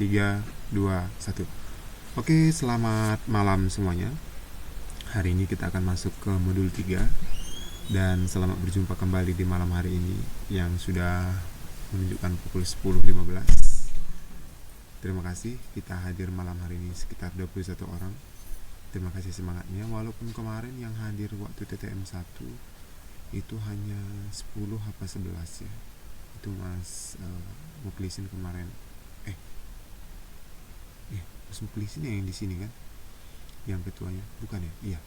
3, 2, 1. Oke, selamat malam semuanya. Hari ini kita akan masuk ke modul 3. Dan selamat berjumpa kembali di malam hari ini yang sudah menunjukkan pukul 10.15. Terima kasih, kita hadir malam hari ini sekitar 21 orang. Terima kasih semangatnya, walaupun kemarin yang hadir waktu TTM 1 itu hanya 10 apa 11 ya. Itu Mas Muklisin kemarin. Mas Muklisin yang di sini kan? Yang ketuanya, bukan ya? Iya,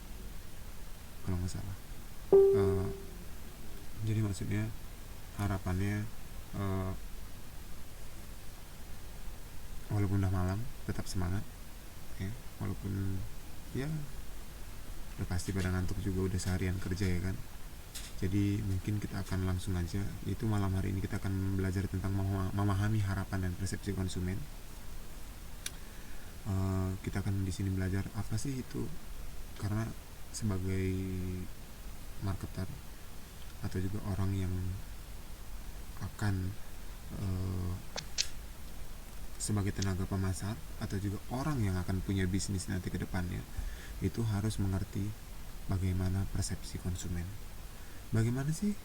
kalau nggak salah. Jadi maksudnya harapannya walaupun udah malam tetap semangat ya, walaupun ya udah pasti pada ngantuk juga, udah seharian kerja ya kan. Jadi mungkin kita akan langsung aja, itu malam hari ini kita akan belajar tentang memahami harapan dan persepsi konsumen. Kita akan di sini belajar apa sih itu, karena sebagai marketer atau juga orang yang akan sebagai tenaga pemasar atau juga orang yang akan punya bisnis nanti ke depannya, itu harus mengerti bagaimana persepsi konsumen. Bagaimana sih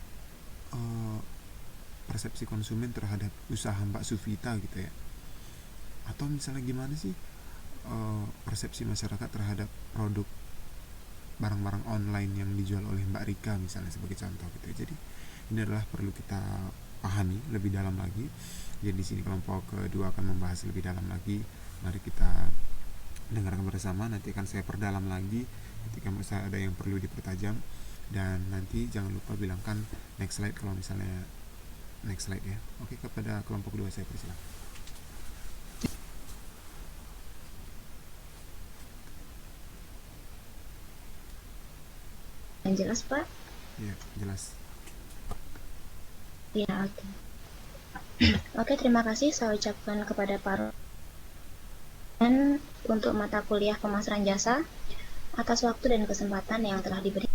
persepsi konsumen terhadap usaha Mbak Sufita gitu ya, atau misalnya gimana sih persepsi masyarakat terhadap produk barang-barang online yang dijual oleh Mbak Rika misalnya, sebagai contoh gitu ya. Jadi ini adalah perlu kita pahami lebih dalam lagi. Jadi di sini kelompok kedua akan membahas lebih dalam lagi. Mari kita dengarkan bersama. Nanti akan saya perdalam lagi ketika misalnya ada yang perlu dipertajam. Dan nanti jangan lupa bilangkan next slide kalau misalnya next slide ya. Oke, kepada kelompok kedua saya persilakan. Yang jelas, Pak? Ya, jelas. Ya, oke. Oke, terima kasih saya ucapkan kepada Pak dan untuk mata kuliah pemasaran jasa atas waktu dan kesempatan yang telah diberi,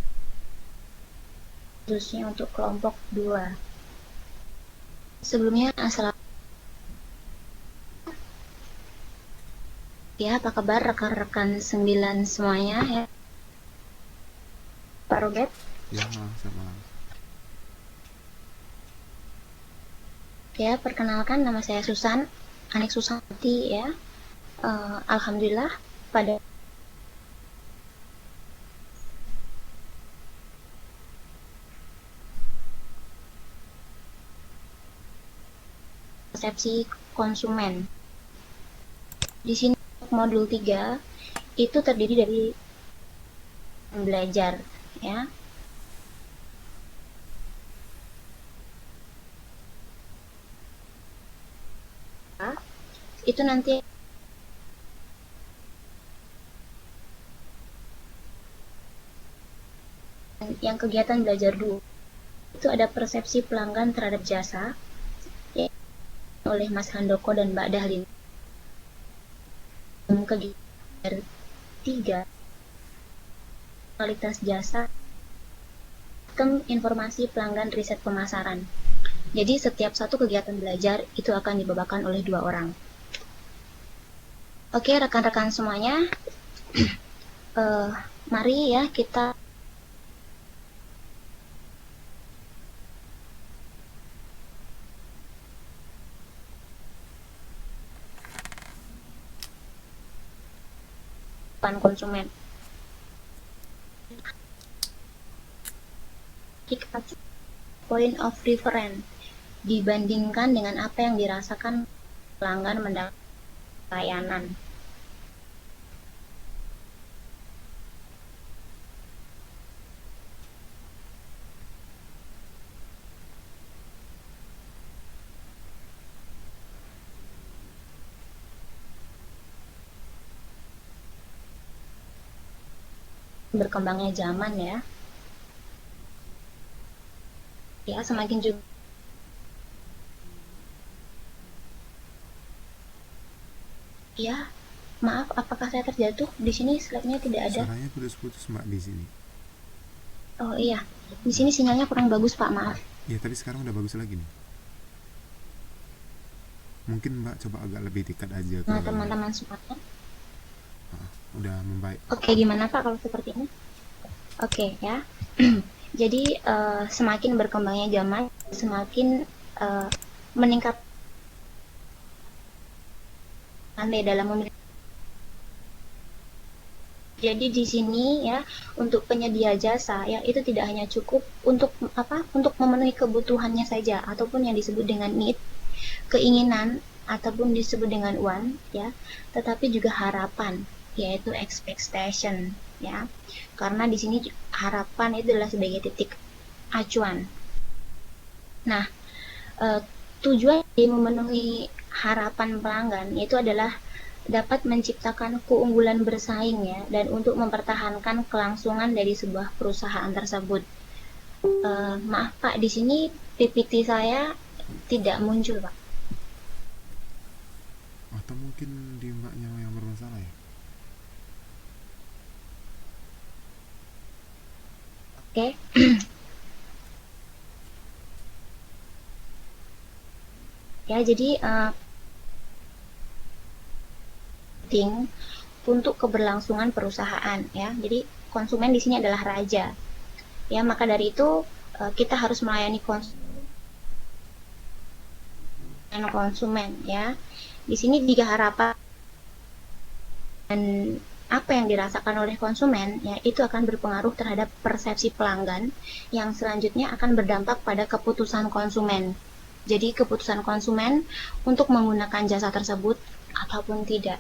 khususnya untuk kelompok 2. Sebelumnya, ya, apa kabar rekan-rekan 9 semuanya ya? Pak Robert? Ya, selamat malam. Ya, perkenalkan nama saya Susan, Anik Susanti ya. Alhamdulillah pada persepsi konsumen. Di sini modul 3 itu terdiri dari belajar ya. Itu nanti yang kegiatan belajar dulu itu ada persepsi pelanggan terhadap jasa ya, oleh Mas Handoko dan Mbak Dahlin. Kegiatan 3 kualitas jasa, sistem informasi pelanggan riset pemasaran. Jadi setiap satu kegiatan belajar itu akan dibawakan oleh 2 orang. Oke, rekan-rekan semuanya, mari ya kita konsumen. Point of reference dibandingkan dengan apa yang dirasakan pelanggan mendapat layanan. Berkembangnya zaman ya. Ya, semakin juga ya. Maaf, apakah saya terjatuh? Di sini slide-nya tidak ada. Suaranya putus-putus Mbak di sini. Oh iya, di sini sinyalnya kurang bagus Pak, maaf. Ya, tapi sekarang udah bagus lagi nih. Mungkin Mbak coba agak lebih dekat aja ke. Nah, teman-teman semuanya. Udah membaik. Oke, gimana Pak kalau seperti ini? Oke ya. Jadi semakin berkembangnya zaman, semakin meningkat pandai dalam memilih. Jadi di sini ya, untuk penyedia jasa ya itu tidak hanya cukup untuk apa? Untuk memenuhi kebutuhannya saja ataupun yang disebut dengan need, keinginan ataupun disebut dengan want ya, tetapi juga harapan, yaitu expectation ya. Karena di sini harapan itu adalah sebagai titik acuan. Nah, tujuan dari memenuhi harapan pelanggan itu adalah dapat menciptakan keunggulan bersaing ya, dan untuk mempertahankan kelangsungan dari sebuah perusahaan tersebut. Maaf Pak, di sini PPT saya tidak muncul Pak. Atau mungkin di Mbaknya yang bermasalah ya. Oke. Ya, jadi penting untuk keberlangsungan perusahaan ya. Jadi konsumen di sini adalah raja. Ya, maka dari itu kita harus melayani konsumen ya. Di sini jika harapan dan apa yang dirasakan oleh konsumen ya itu akan berpengaruh terhadap persepsi pelanggan yang selanjutnya akan berdampak pada keputusan konsumen. Jadi keputusan konsumen untuk menggunakan jasa tersebut ataupun tidak.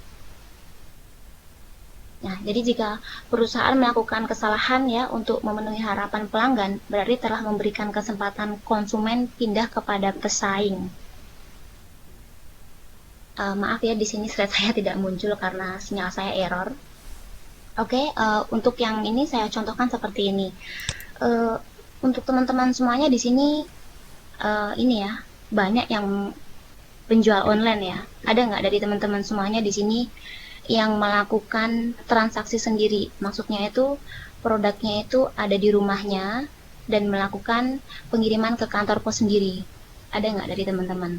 Nah, jadi jika perusahaan melakukan kesalahan ya untuk memenuhi harapan pelanggan, berarti telah memberikan kesempatan konsumen pindah kepada pesaing. Maaf ya, di sini slide saya tidak muncul karena sinyal saya error. Oke, untuk yang ini saya contohkan seperti ini. Untuk teman-teman semuanya di sini ini ya, banyak yang penjual online ya. Ada nggak dari teman-teman semuanya di sini yang melakukan transaksi sendiri? Maksudnya itu produknya itu ada di rumahnya dan melakukan pengiriman ke kantor pos sendiri. Ada nggak dari teman-teman?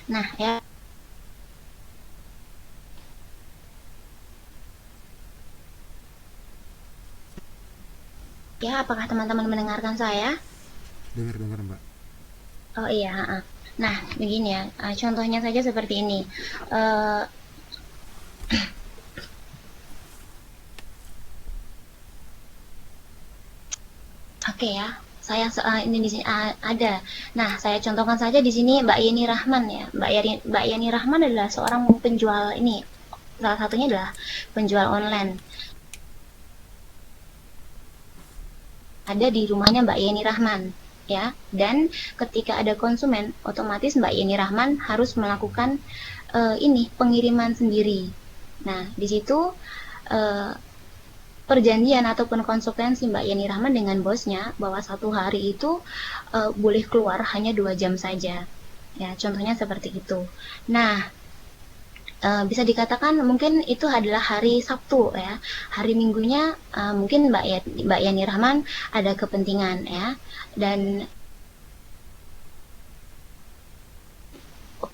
Nah ya, apakah teman-teman mendengarkan saya? Dengar Mbak. Oh iya. Nah, begini ya. Contohnya saja seperti ini. Uh, Oke ya. Saya ini di sini ada. Nah, saya contohkan saja di sini Mbak Yeni Rahman ya. Mbak Yeni Rahman adalah seorang penjual ini. Salah satunya adalah penjual online. Ada di rumahnya Mbak Yeni Rahman ya, dan ketika ada konsumen otomatis Mbak Yeni Rahman harus melakukan ini pengiriman sendiri. Nah, di situ perjanjian ataupun konsekuensi Mbak Yeni Rahman dengan bosnya bahwa satu hari itu boleh keluar hanya 2 jam saja ya, contohnya seperti itu. Nah, bisa dikatakan mungkin itu adalah hari Sabtu ya. Hari Minggunya mungkin Mbak Yani Rahman ada kepentingan ya, dan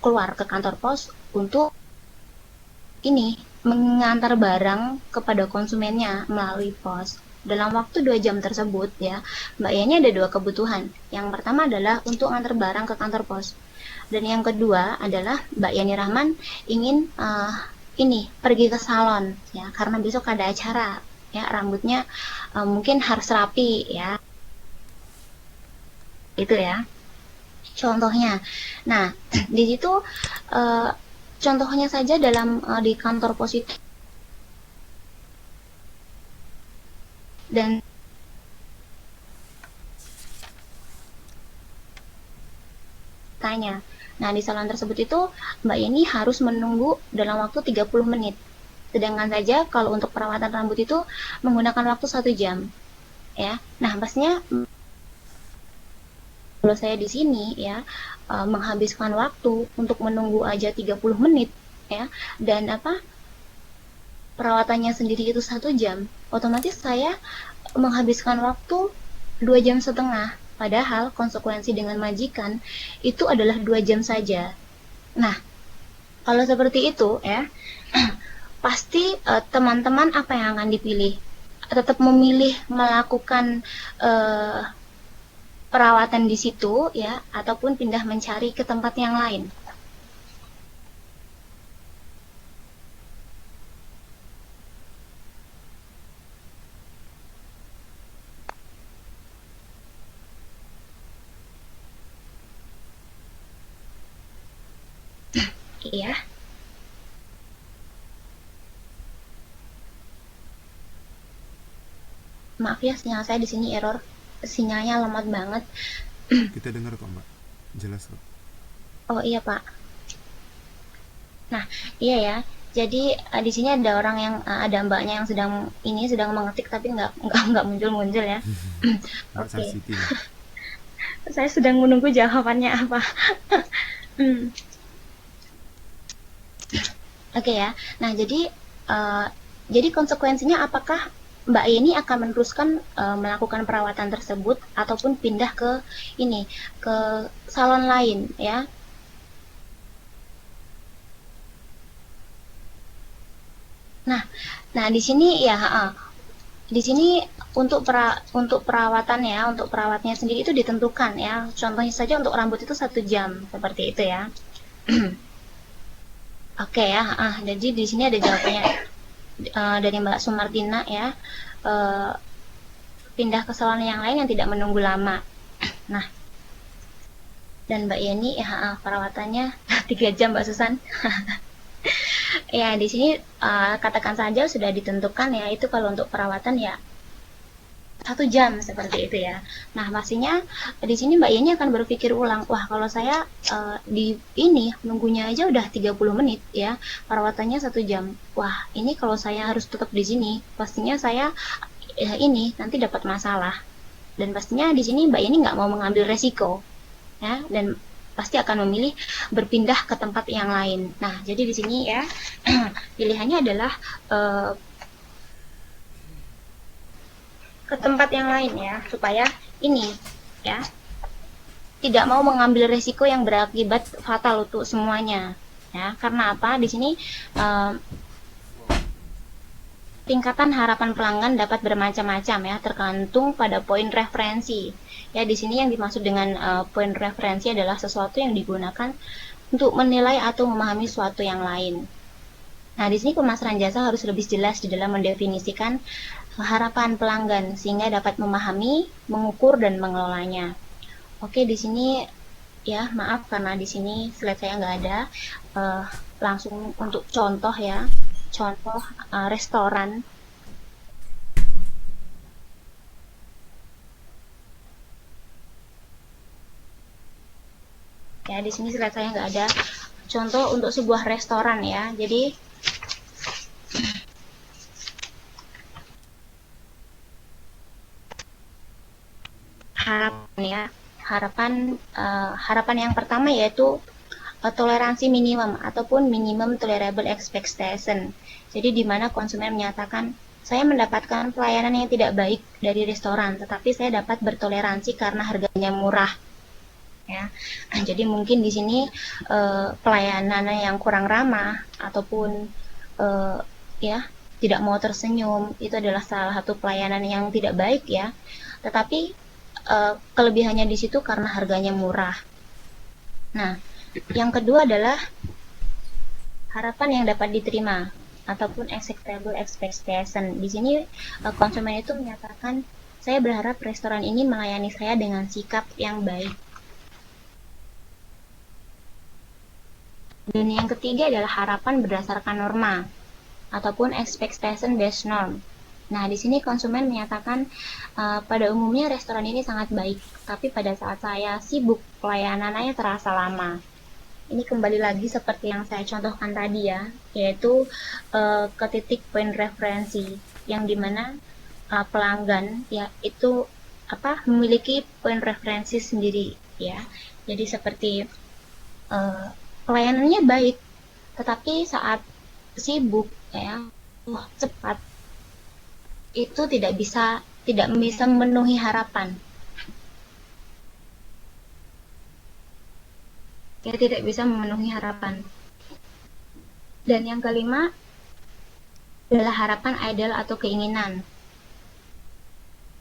keluar ke kantor pos untuk ini mengantar barang kepada konsumennya melalui pos. Dalam waktu 2 jam tersebut ya, Mbak Yani ada 2 kebutuhan. Yang pertama adalah untuk antar barang ke kantor pos. Dan yang kedua adalah Mbak Yani Rahman ingin ini pergi ke salon ya, karena besok ada acara ya, rambutnya mungkin harus rapi ya. Itu ya. Contohnya. Nah, di situ contohnya saja dalam di kantor pos itu, dan tanya. Nah, di salon tersebut itu Mbak Yeni harus menunggu dalam waktu 30 menit. Sedangkan saja kalau untuk perawatan rambut itu menggunakan waktu 1 jam. Ya. Nah, pastinya kalau saya di sini ya menghabiskan waktu untuk menunggu aja 30 menit ya, dan perawatannya sendiri itu 1 jam, otomatis saya menghabiskan waktu 2 jam setengah. Padahal konsekuensi dengan majikan itu adalah 2 jam saja. Nah, kalau seperti itu ya, pasti teman-teman apa yang akan dipilih? Tetap memilih melakukan eh, perawatan di situ ya, ataupun pindah mencari ke tempat yang lain. Iya, maaf ya sinyal saya di sini error, sinyalnya lemot banget. Kita dengar kok Mbak, jelas kok. Oh iya Pak. Nah, iya ya. Jadi di sini ada orang yang ada mbaknya yang sedang mengetik tapi nggak muncul-muncul ya. Mbak Oke, Sarsiti Mbak. saya sedang menunggu jawabannya apa. Hmm, Oke ya. Nah, eh, jadi konsekuensinya apakah Mbak Yeni akan meneruskan melakukan perawatan tersebut ataupun pindah ke ini ke salon lain ya. Nah, nah di sini ya, di sini untuk perawatan ya, untuk perawatnya sendiri itu ditentukan ya. Contohnya saja untuk rambut itu 1 jam seperti itu ya. Oke ya, jadi di sini ada jawabannya dari Mbak Sumartina ya. Eh, Pindah ke salon yang lain yang tidak menunggu lama. Nah, dan Mbak Yeni ya, perawatannya 3 jam Mbak Susan. Ya, di sini katakan saja sudah ditentukan ya, itu kalau untuk perawatan ya 1 jam seperti itu ya. Nah, pastinya di sini Mbak Yeni akan berpikir ulang, wah kalau saya di ini nunggunya aja udah 30 menit ya, perawatannya 1 jam. Wah, ini kalau saya harus tetap di sini, pastinya saya ini nanti dapat masalah. Dan pastinya di sini Mbak Yeni nggak mau mengambil resiko ya, dan pasti akan memilih berpindah ke tempat yang lain. Nah, jadi di sini ya pilihannya adalah eh, ke tempat yang lain ya, supaya ini ya tidak mau mengambil resiko yang berakibat fatal untuk semuanya ya. Karena apa? Di sini eh, tingkatan harapan pelanggan dapat bermacam-macam ya, tergantung pada poin referensi. Ya, di sini yang dimaksud dengan poin referensi adalah sesuatu yang digunakan untuk menilai atau memahami suatu yang lain. Nah, di sini pemasaran jasa harus lebih jelas di dalam mendefinisikan harapan pelanggan sehingga dapat memahami, mengukur dan mengelolanya. Oke, di sini ya maaf karena di sini slide saya nggak ada. Uh, Langsung untuk contoh ya, contoh restoran. Ya, di sini slide saya nggak ada. Contoh untuk sebuah restoran ya. Jadi harapan ya, harapan yang pertama yaitu toleransi minimum ataupun minimum tolerable expectation. Jadi di mana konsumen menyatakan saya mendapatkan pelayanan yang tidak baik dari restoran, tetapi saya dapat bertoleransi karena harganya murah. Ya, jadi mungkin di sini pelayanan yang kurang ramah ataupun ya tidak mau tersenyum itu adalah salah satu pelayanan yang tidak baik ya. Tetapi kelebihannya di situ karena harganya murah. Nah, yang kedua adalah harapan yang dapat diterima ataupun acceptable expectation. Di sini konsumen itu menyatakan saya berharap restoran ini melayani saya dengan sikap yang baik. Dan yang ketiga adalah harapan berdasarkan norma ataupun expectation based norm. Nah, di sini konsumen menyatakan pada umumnya restoran ini sangat baik, tapi pada saat saya sibuk pelayanannya terasa lama. Ini kembali lagi seperti yang saya contohkan tadi ya, yaitu ke titik poin referensi yang dimana pelanggan ya itu memiliki poin referensi sendiri ya. Jadi seperti pelayanannya baik, tetapi saat sibuk ya cepat itu tidak bisa memenuhi harapan. Ya, tidak bisa memenuhi harapan. Dan yang kelima adalah harapan ideal atau keinginan.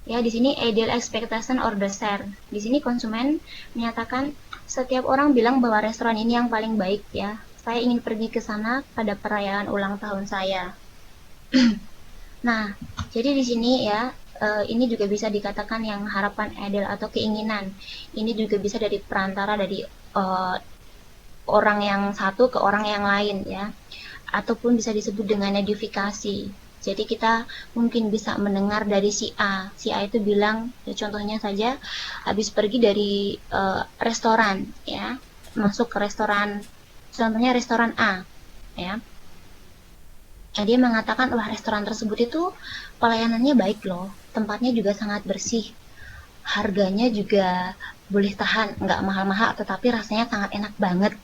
Ya, di sini ideal expectation or desire. Di sini konsumen menyatakan setiap orang bilang bahwa restoran ini yang paling baik ya. Saya ingin pergi ke sana pada perayaan ulang tahun saya. Nah, jadi di sini ya, ini juga bisa dikatakan yang harapan ideal atau keinginan. Ini juga bisa dari perantara dari orang yang satu ke orang yang lain ya, ataupun bisa disebut dengan edifikasi. Jadi kita mungkin bisa mendengar dari si A itu bilang, ya contohnya saja, habis pergi dari restoran ya, masuk ke restoran, contohnya restoran A ya. Nah, dia mengatakan, wah restoran tersebut itu pelayanannya baik loh, tempatnya juga sangat bersih, harganya juga boleh tahan, nggak mahal-mahal, tetapi rasanya sangat enak banget.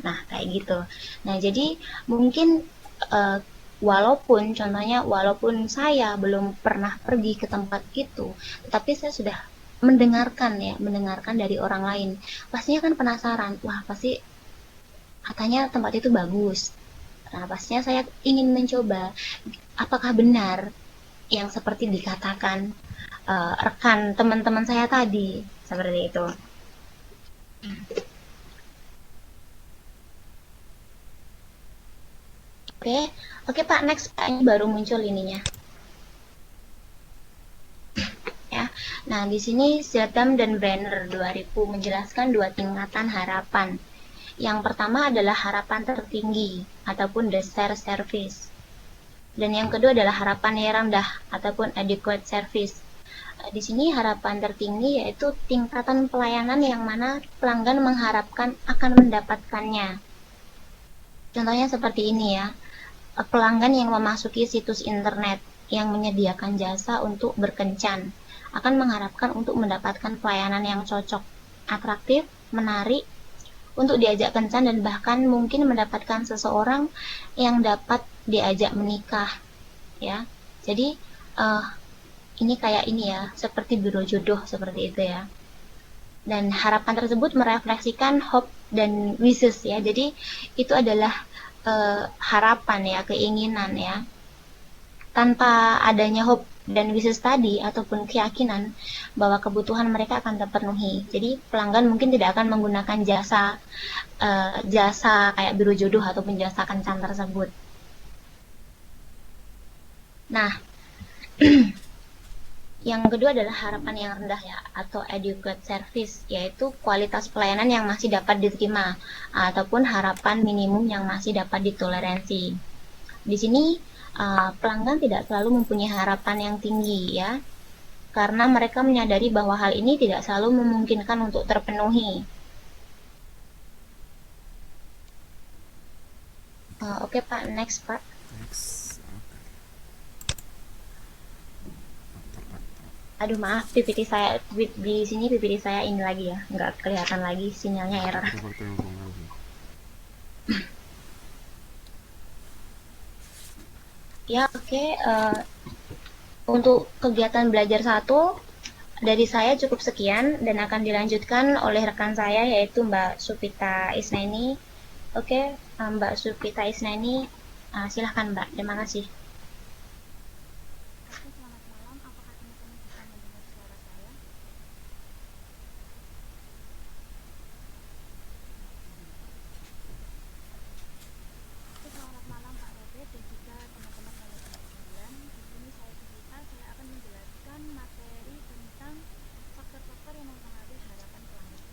Nah, kayak gitu. Nah, jadi mungkin uh, walaupun saya belum pernah pergi ke tempat itu, tetapi saya sudah mendengarkan dari orang lain. Pastinya kan penasaran, wah pasti katanya tempat itu bagus. Nah, pastinya saya ingin mencoba, apakah benar yang seperti dikatakan rekan teman-teman saya tadi, seperti itu. Oke, oke Pak, next Pak, ini baru muncul ininya. Ya. Nah, di sini Zetam dan Brenner 2000 menjelaskan dua tingkatan harapan. Yang pertama adalah harapan tertinggi ataupun desire service. Dan yang kedua adalah harapan yang rendah ataupun adequate service. Di sini harapan tertinggi yaitu tingkatan pelayanan yang mana pelanggan mengharapkan akan mendapatkannya. Contohnya seperti ini ya. Pelanggan yang memasuki situs internet yang menyediakan jasa untuk berkencan akan mengharapkan untuk mendapatkan pelayanan yang cocok, atraktif, menarik, untuk diajak kencan dan bahkan mungkin mendapatkan seseorang yang dapat diajak menikah ya. Jadi uh, ini kayak ini ya, seperti biro jodoh seperti itu ya. Dan harapan tersebut merefleksikan hope dan wishes ya. Jadi itu adalah harapan ya, keinginan ya. Tanpa adanya hope dan wishes tadi ataupun keyakinan bahwa kebutuhan mereka akan terpenuhi. Jadi pelanggan mungkin tidak akan menggunakan jasa kayak biro jodoh ataupun jasa kencan tersebut. Nah, yang kedua adalah harapan yang rendah ya, atau adequate service, yaitu kualitas pelayanan yang masih dapat diterima ataupun harapan minimum yang masih dapat ditoleransi. Di sini pelanggan tidak selalu mempunyai harapan yang tinggi ya, karena mereka menyadari bahwa hal ini tidak selalu memungkinkan untuk terpenuhi. Oke Pak, next Pak. Next. Oke. Mantap, mantap. Aduh maaf, PPT saya di sini PPT saya ini lagi ya, nggak kelihatan lagi sinyalnya error. Kita faktor yang pengaruh. Ya oke, untuk kegiatan belajar satu dari saya cukup sekian dan akan dilanjutkan oleh rekan saya yaitu Mbak Supita Isnaini. Oke, Mbak Supita Isnaini, silahkan Mbak. Terima kasih. Oke, selamat malam. Apakah teman-teman bisa mendengar suara saya? Oke, selamat malam Pak Robert dan juga teman-teman manajemen sekalian. Di sini saya Sugita, saya akan menjelaskan materi tentang faktor-faktor yang mempengaruhi harapan pelanggan.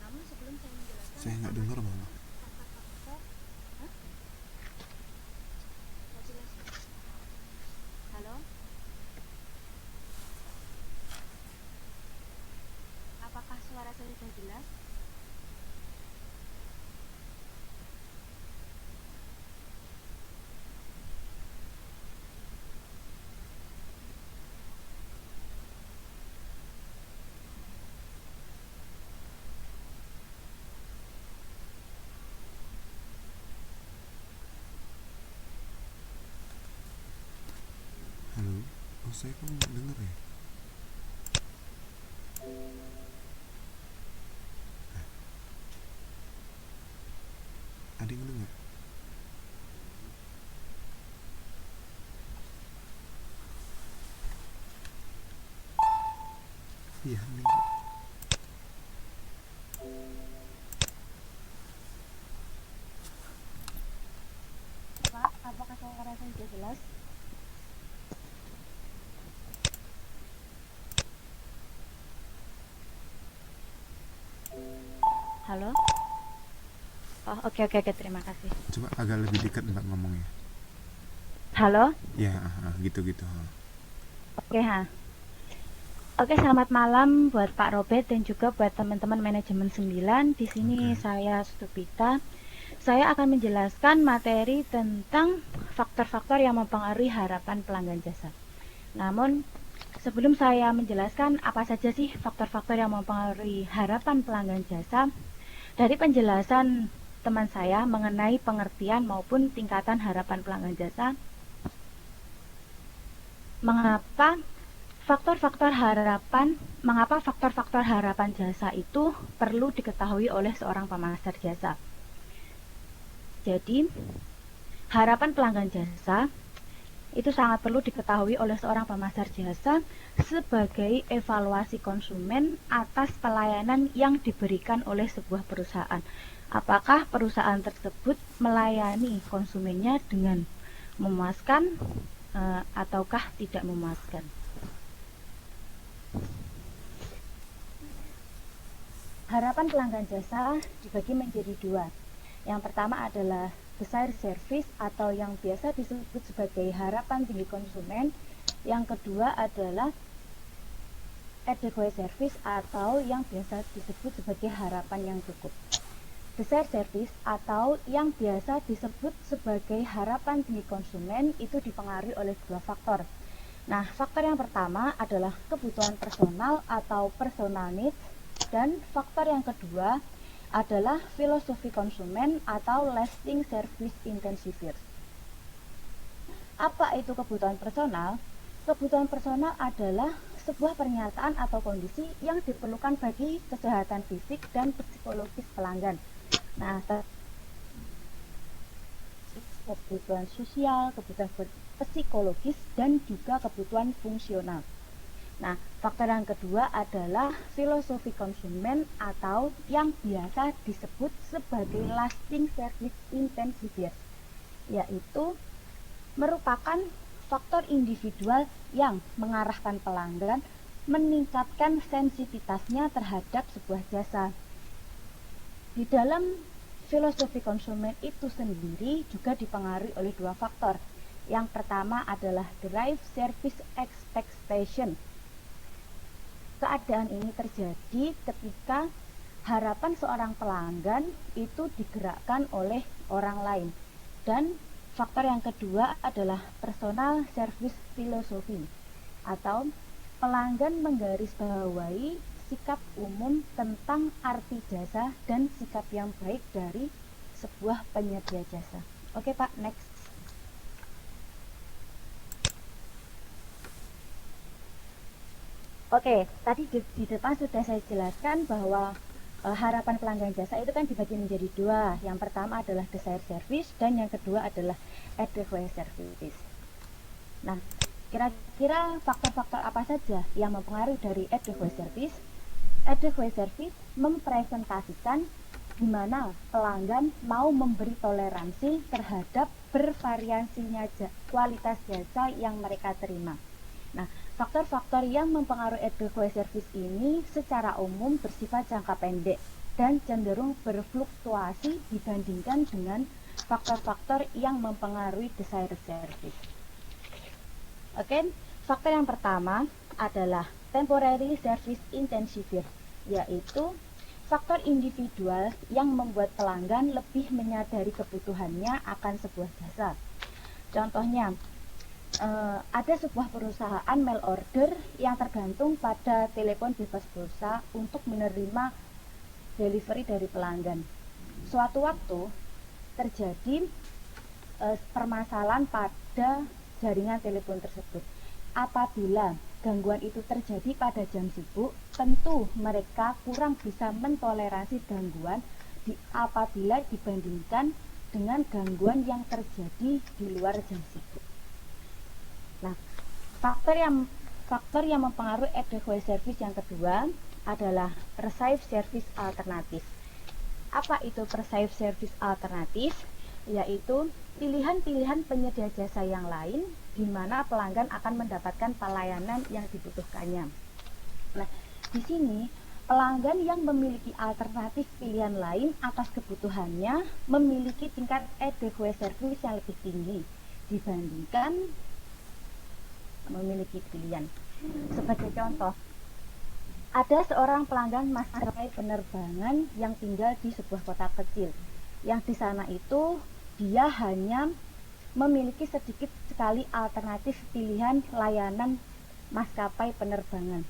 Namun sebelum saya menjelaskan, Saya nggak apakah dengar ada malah. faktor-faktor? Hah? Nggak jelas ya? Halo? Apakah suara saya sudah jelas? Oh, saya kok nggak denger ya? Ada yang denger? Iya, hening. Pak, apakah suara saya sudah jelas? Halo? Oh, oke, terima kasih. Coba agak lebih dekat Mbak ngomongnya. Halo? Ya, gitu-gitu. Oke, ha. Oke, selamat malam buat Pak Robert dan juga buat teman-teman manajemen 9. Di sini Oke. saya Stupita. Saya akan menjelaskan materi tentang faktor-faktor yang mempengaruhi harapan pelanggan jasa. Namun, sebelum saya menjelaskan apa saja sih faktor-faktor yang mempengaruhi harapan pelanggan jasa, dari penjelasan teman saya mengenai pengertian maupun tingkatan harapan pelanggan jasa, mengapa faktor-faktor harapan jasa itu perlu diketahui oleh seorang pemasar jasa. Jadi, harapan pelanggan jasa itu sangat perlu diketahui oleh seorang pemasar jasa sebagai evaluasi konsumen atas pelayanan yang diberikan oleh sebuah perusahaan. Apakah perusahaan tersebut melayani konsumennya dengan memuaskan ataukah tidak memuaskan. Harapan pelanggan jasa dibagi menjadi dua. Yang pertama adalah desire service atau yang biasa disebut sebagai harapan tinggi konsumen. Yang kedua adalah adequate service atau yang biasa disebut sebagai harapan yang cukup. Desire service atau yang biasa disebut sebagai harapan tinggi konsumen itu dipengaruhi oleh dua faktor. Nah, faktor yang pertama adalah kebutuhan personal atau personal needs, dan faktor yang kedua adalah filosofi konsumen atau lasting service intensifiers. Apa itu kebutuhan personal? Kebutuhan personal adalah sebuah pernyataan atau kondisi yang diperlukan bagi kesehatan fisik dan psikologis pelanggan. Nah, kebutuhan sosial, kebutuhan psikologis, dan juga kebutuhan fungsional. Nah, faktor yang kedua adalah filosofi konsumen atau yang biasa disebut sebagai lasting service intensifiers, yaitu merupakan faktor individual yang mengarahkan pelanggan meningkatkan sensitivitasnya terhadap sebuah jasa. Di dalam filosofi konsumen itu sendiri juga dipengaruhi oleh dua faktor. Yang pertama adalah drive service expectation. Keadaan ini terjadi ketika harapan seorang pelanggan itu digerakkan oleh orang lain. Dan faktor yang kedua adalah personal service philosophy atau pelanggan menggarisbawahi sikap umum tentang arti jasa dan sikap yang baik dari sebuah penyedia jasa. Oke Pak, next. Oke, tadi di depan sudah saya jelaskan bahwa harapan pelanggan jasa itu kan dibagi menjadi dua. Yang pertama adalah desire service dan yang kedua adalah adequate service. Nah, kira-kira faktor-faktor apa saja yang mempengaruhi dari adequate service? Adequate service mempresentasikan di mana pelanggan mau memberi toleransi terhadap bervariasinya kualitas jasa yang mereka terima. Nah, faktor-faktor yang mempengaruhi adequate service ini secara umum bersifat jangka pendek dan cenderung berfluktuasi dibandingkan dengan faktor-faktor yang mempengaruhi desire service. Oke, faktor yang pertama adalah temporary service intensifier, yaitu faktor individual yang membuat pelanggan lebih menyadari kebutuhannya akan sebuah jasa. Contohnya, ada sebuah perusahaan mail order yang tergantung pada telepon bebas pulsa untuk menerima delivery dari pelanggan. Suatu waktu terjadi permasalahan pada jaringan telepon tersebut, Apabila gangguan itu terjadi pada jam sibuk, tentu mereka kurang bisa mentoleransi gangguan apabila dibandingkan dengan gangguan yang terjadi di luar jam sibuk. Nah, faktor yang mempengaruhi adequate service yang kedua adalah perceived service alternatif. Apa itu perceived service alternatif? Yaitu pilihan-pilihan penyedia jasa yang lain di mana pelanggan akan mendapatkan pelayanan yang dibutuhkannya. Nah, di sini pelanggan yang memiliki alternatif pilihan lain atas kebutuhannya memiliki tingkat adequate service yang lebih tinggi dibandingkan memiliki pilihan. Sebagai contoh, ada seorang pelanggan maskapai penerbangan yang tinggal di sebuah kota kecil. Yang di sana itu dia hanya memiliki sedikit sekali alternatif pilihan layanan maskapai penerbangan.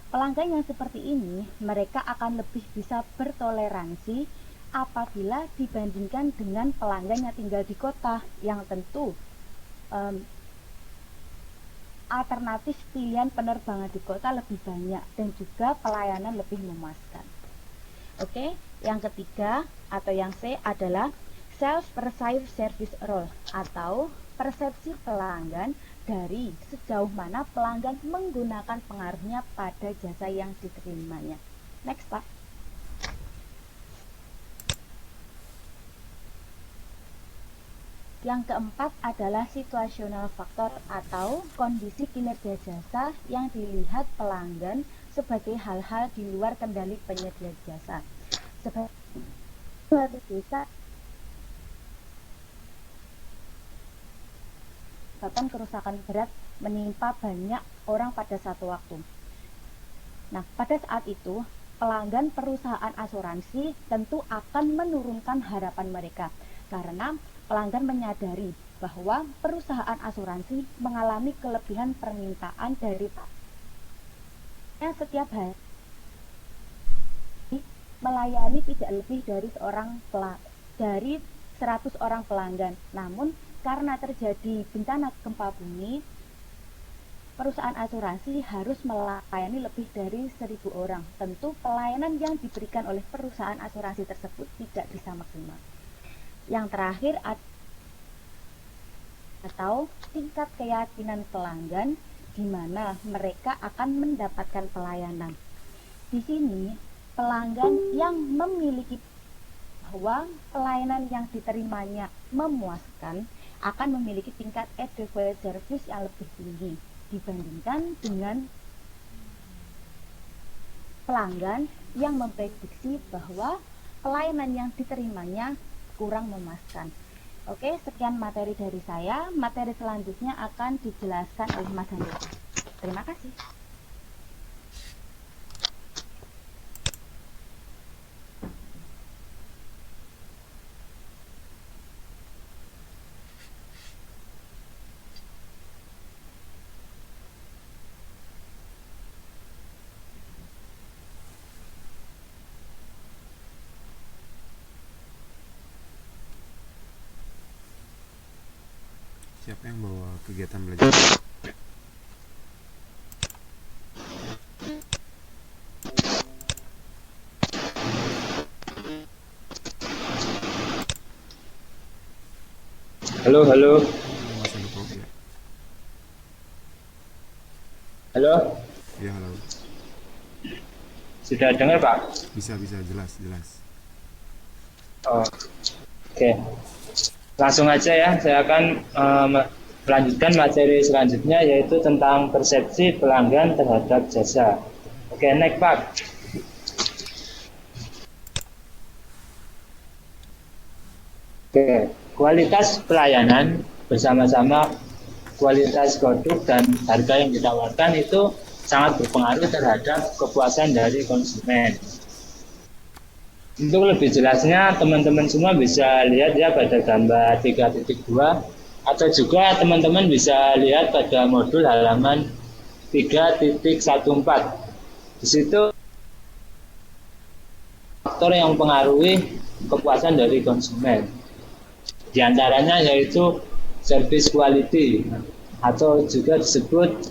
Pelanggan yang seperti ini, mereka akan lebih bisa bertoleransi apabila dibandingkan dengan pelanggan yang tinggal di kota, yang tentu alternatif pilihan penerbangan di kota lebih banyak dan juga pelayanan lebih memuaskan. Oke, yang ketiga atau yang C adalah self-perceived service role atau persepsi pelanggan dari sejauh mana pelanggan menggunakan pengaruhnya pada jasa yang diterimanya. Next, Pak. Yang keempat adalah situational factor atau kondisi kinerja jasa yang dilihat pelanggan sebagai hal-hal di luar kendali penyedia jasa. Sebagai suatu jasa bahkan kerusakan berat menimpa banyak orang pada satu waktu. Nah, pada saat itu, pelanggan perusahaan asuransi tentu akan menurunkan harapan mereka karena pelanggan menyadari bahwa perusahaan asuransi mengalami kelebihan permintaan dari setiap hari melayani tidak lebih dari 100 orang pelanggan. Namun karena terjadi bencana gempa bumi, perusahaan asuransi harus melayani lebih dari 1.000 orang. Tentu pelayanan yang diberikan oleh perusahaan asuransi tersebut tidak bisa maksimal. Yang terakhir atau tingkat keyakinan pelanggan di mana mereka akan mendapatkan pelayanan. Di sini pelanggan yang memiliki bahwa pelayanan yang diterimanya memuaskan akan memiliki tingkat adequate service yang lebih tinggi dibandingkan dengan pelanggan yang memprediksi bahwa pelayanan yang diterimanya kurang memuaskan. Oke, sekian materi dari saya. Materi selanjutnya akan dijelaskan oleh Mas Handoko. Terima kasih. Siapa yang bawa kegiatan belajar? Halo, halo. Mas Handoko ya. Halo. Ya, halo. Sudah dengar, Pak? Bisa jelas. Oh, oke. Langsung aja ya, saya akan melanjutkan materi selanjutnya yaitu tentang persepsi pelanggan terhadap jasa. Oke, next, Pak. Oke, kualitas pelayanan bersama-sama kualitas produk dan harga yang ditawarkan itu sangat berpengaruh terhadap kepuasan dari konsumen. Untuk lebih jelasnya, teman-teman semua bisa lihat ya pada gambar 3.2 atau juga teman-teman bisa lihat pada modul halaman 3.14. Di situ faktor yang mempengaruhi kepuasan dari konsumen. Di antaranya yaitu service quality atau juga disebut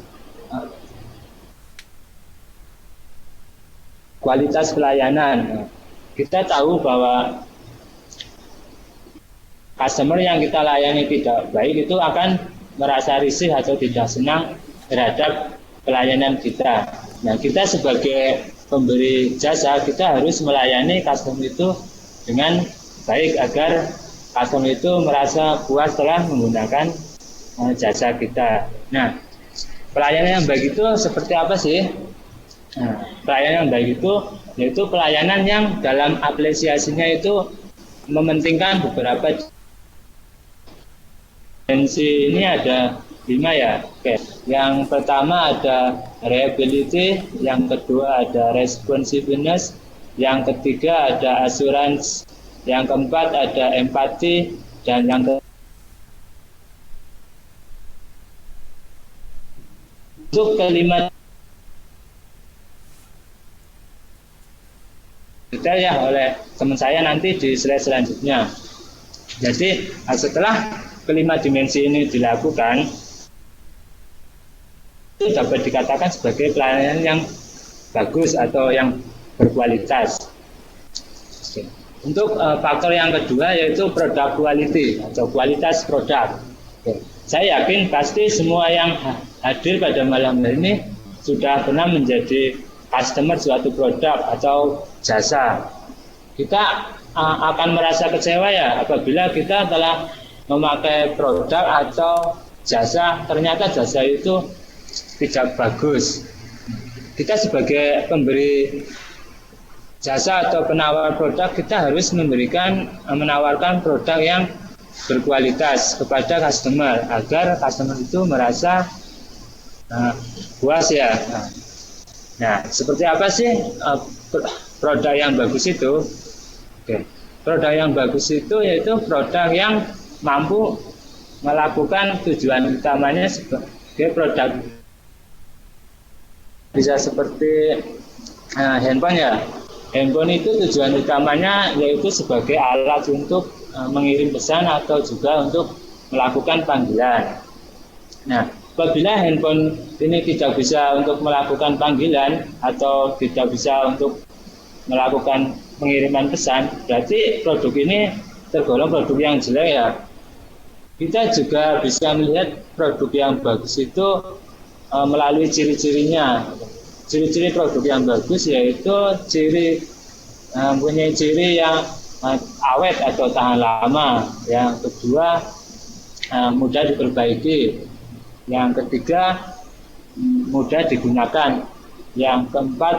kualitas pelayanan. Nah, kita tahu bahwa customer yang kita layani tidak baik itu akan merasa risih atau tidak senang terhadap pelayanan kita. Nah, kita sebagai pemberi jasa, kita harus melayani customer itu dengan baik agar customer itu merasa puas setelah menggunakan jasa kita. Nah, pelayanan yang baik itu seperti apa sih? Nah, pelayanan yang baik itu yaitu pelayanan yang dalam apresiasinya itu mementingkan beberapa dimensi. Ini ada 5 ya. Oke. Yang pertama ada reliability, yang kedua ada responsiveness, yang ketiga ada assurance, yang keempat ada empati, dan yang untuk kelima detail ya oleh teman saya nanti di slide selanjutnya. Jadi setelah kelima dimensi ini dilakukan, itu dapat dikatakan sebagai pelayanan yang bagus atau yang berkualitas. Untuk faktor yang kedua yaitu product quality atau kualitas produk. Saya yakin pasti semua yang hadir pada malam hari ini sudah pernah menjadi customer suatu produk atau jasa. Kita akan merasa kecewa ya apabila kita telah memakai produk atau jasa, ternyata jasa itu tidak bagus. Kita sebagai pemberi jasa atau penawar produk, kita harus menawarkan produk yang berkualitas kepada customer agar customer itu merasa puas ya. Nah, seperti apa sih produk yang bagus itu? Oke. Produk yang bagus itu yaitu produk yang mampu melakukan tujuan utamanya sebagai produk. Bisa seperti handphone ya. Handphone itu tujuan utamanya yaitu sebagai alat untuk mengirim pesan atau juga untuk melakukan panggilan. Nah, apabila handphone ini tidak bisa untuk melakukan panggilan atau tidak bisa untuk melakukan pengiriman pesan, berarti produk ini tergolong produk yang jelek ya. Kita juga bisa melihat produk yang bagus itu melalui ciri-cirinya. Ciri-ciri produk yang bagus yaitu mempunyai ciri yang awet atau tahan lama. Yang kedua mudah diperbaiki. Yang ketiga mudah digunakan. Yang keempat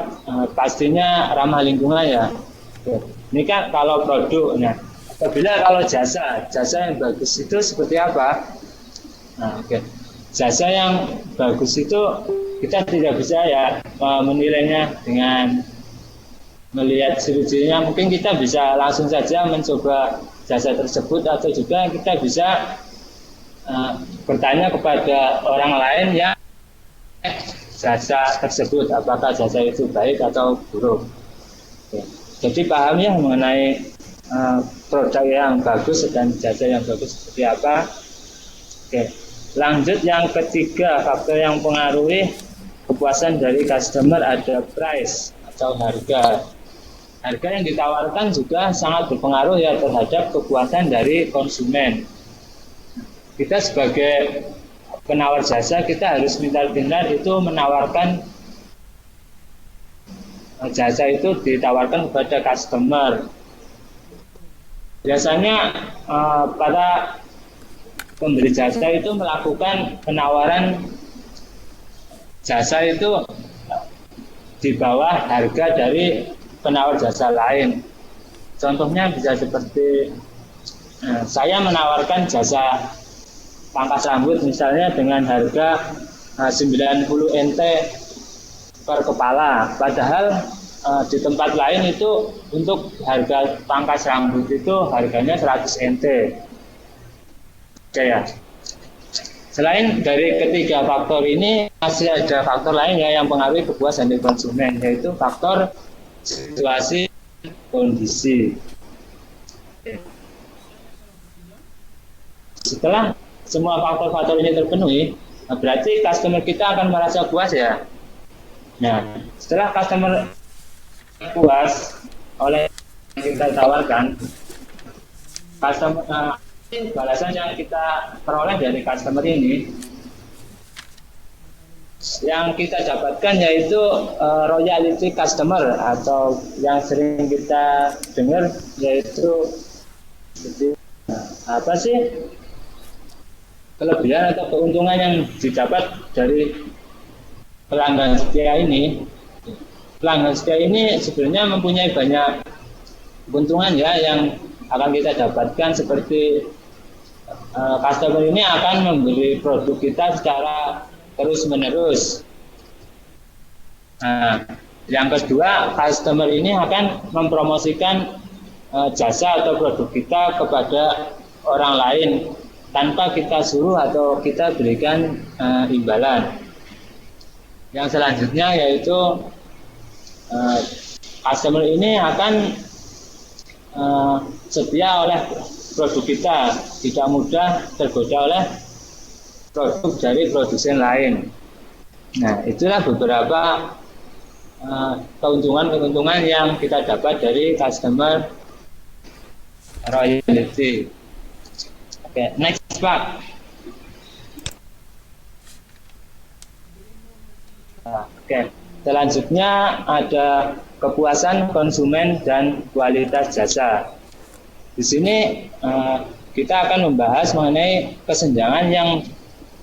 pastinya ramah lingkungan ya. Ini kan kalau produk. Nah, apabila kalau jasa yang bagus itu seperti apa? Nah, oke. Jasa yang bagus itu kita tidak bisa ya menilainya dengan melihat ciri-cirinya. Mungkin kita bisa langsung saja mencoba jasa tersebut atau juga kita bisa bertanya kepada orang lain yang jasa tersebut, apakah jasa itu baik atau buruk. Oke. Jadi paham ya mengenai produk yang bagus dan jasa yang bagus seperti apa. Oke. Lanjut yang ketiga, faktor yang mempengaruhi kepuasan dari customer ada price atau harga. Harga yang ditawarkan juga sangat berpengaruh ya terhadap kepuasan dari konsumen. Kita sebagai penawar jasa, kita harus benar-benar itu menawarkan jasa itu ditawarkan kepada customer. Biasanya para pemberi jasa itu melakukan penawaran jasa itu di bawah harga dari penawar jasa lain. Contohnya bisa seperti saya menawarkan jasa pangkas rambut misalnya dengan harga 90 NT per kepala, padahal di tempat lain itu untuk harga pangkas rambut itu harganya 100 NT. Oke ya. Selain dari ketiga faktor ini, masih ada faktor lain ya yang mempengaruhi kepuasan dari konsumen, yaitu faktor situasi kondisi. Setelah semua faktor-faktor ini terpenuhi, berarti customer kita akan merasa puas ya. Nah, setelah customer puas oleh yang kita tawarkan, customer balasan yang kita peroleh dari customer ini, yang kita dapatkan yaitu royalty customer, atau yang sering kita dengar yaitu apa sih kelebihan atau keuntungan yang didapat dari pelanggan setia ini. Pelanggan setia ini sebenarnya mempunyai banyak keuntungan ya yang akan kita dapatkan, seperti customer ini akan membeli produk kita secara terus menerus. Nah, yang kedua, customer ini akan mempromosikan jasa atau produk kita kepada orang lain tanpa kita suruh atau kita berikan imbalan. Yang selanjutnya yaitu customer ini akan setia oleh produk kita, tidak mudah tergoda oleh produk dari produsen lain. Nah, itulah beberapa keuntungan-keuntungan yang kita dapat dari customer royalty. Oke, next Pak. Oke, selanjutnya ada kepuasan konsumen dan kualitas jasa. Di sini kita akan membahas mengenai kesenjangan yang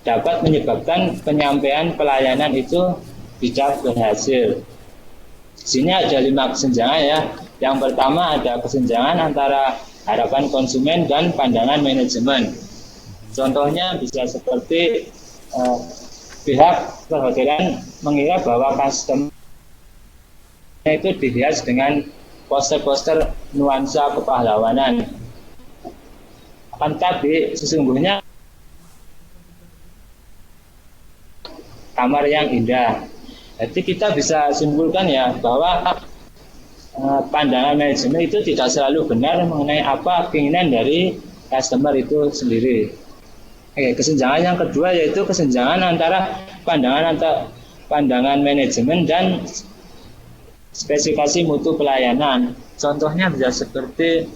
dapat menyebabkan penyampaian pelayanan itu tidak berhasil. Di sini ada 5 kesenjangan ya. Yang pertama ada kesenjangan antara harapan konsumen dan pandangan manajemen. Contohnya bisa seperti pihak perhotelan mengira bahwa customer itu dihias dengan poster-poster nuansa kepahlawanan. Akan tetapi sesungguhnya kamar yang indah. Jadi kita bisa simpulkan ya bahwa pandangan manajemen itu tidak selalu benar mengenai apa keinginan dari customer itu sendiri. Oke, kesenjangan yang kedua yaitu kesenjangan antara pandangan manajemen dan spesifikasi mutu pelayanan. Contohnya bisa seperti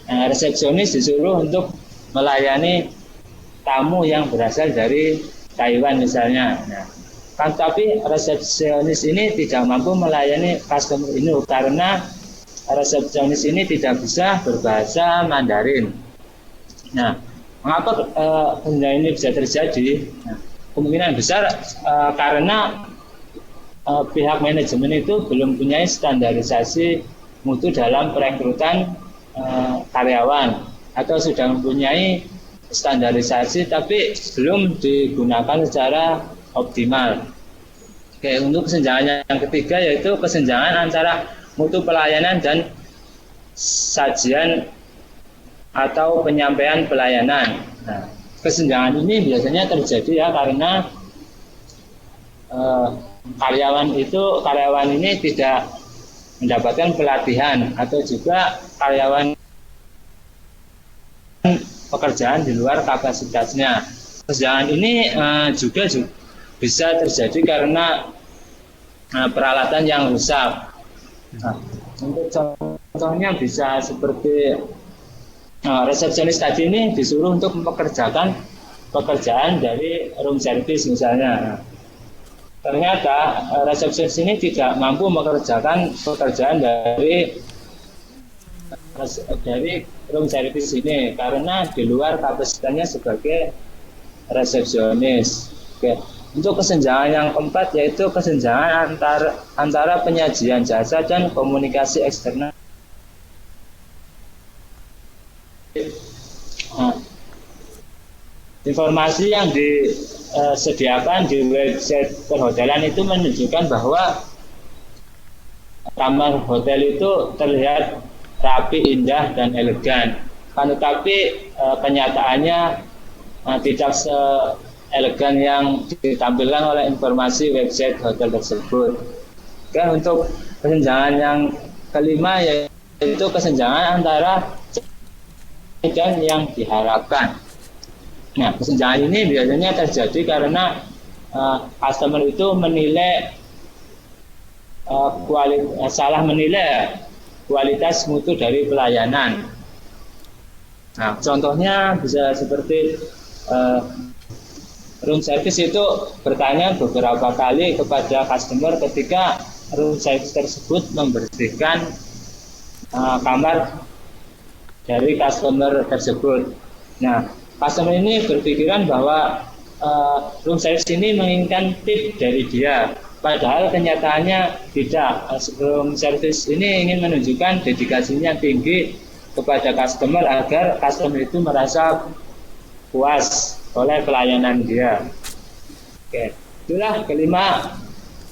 resepsionis disuruh untuk melayani tamu yang berasal dari Taiwan misalnya. Nah, kan tapi resepsionis ini tidak mampu melayani customer ini karena resepsionis ini tidak bisa berbahasa Mandarin. Nah, mengapa kesenjangan ini bisa terjadi? Nah, kemungkinan besar karena pihak manajemen itu belum punya standarisasi mutu dalam perekrutan karyawan, atau sudah mempunyai standarisasi tapi belum digunakan secara optimal. Oke, untuk kesenjangan yang ketiga yaitu kesenjangan antara mutu pelayanan dan sajian atau penyampaian pelayanan. Nah, kesenjangan ini biasanya terjadi ya karena karyawan ini tidak mendapatkan pelatihan, atau juga karyawan pekerjaan di luar kapasitasnya. Kesenjangan ini juga bisa terjadi karena peralatan yang rusak. Nah, untuk contohnya bisa seperti resepsionis tadi ini disuruh untuk mempekerjakan pekerjaan dari room service misalnya. Ternyata resepsionis ini tidak mampu mengerjakan pekerjaan dari room service ini karena di luar kapasitasnya sebagai resepsionis. Oke. Untuk kesenjangan yang keempat yaitu kesenjangan antara penyajian jasa dan komunikasi eksternal. Nah, informasi yang disediakan di website perhotelan itu menunjukkan bahwa kamar hotel itu terlihat rapi, indah, dan elegan. Tetapi kenyataannya tidak seelegan yang ditampilkan oleh informasi website hotel tersebut. Oke, untuk kesenjangan yang kelima yaitu kesenjangan antara dan yang diharapkan. Nah, kesenjangan ini biasanya terjadi karena customer itu menilai salah menilai kualitas mutu dari pelayanan. Nah, contohnya bisa seperti room service itu bertanya beberapa kali kepada customer ketika room service tersebut membersihkan kamar dari customer tersebut. Nah, customer ini berpikiran bahwa room service ini menginginkan tip dari dia, padahal kenyataannya tidak. Room service ini ingin menunjukkan dedikasinya tinggi kepada customer agar customer itu merasa puas oleh pelayanan dia. Oke, itulah kelima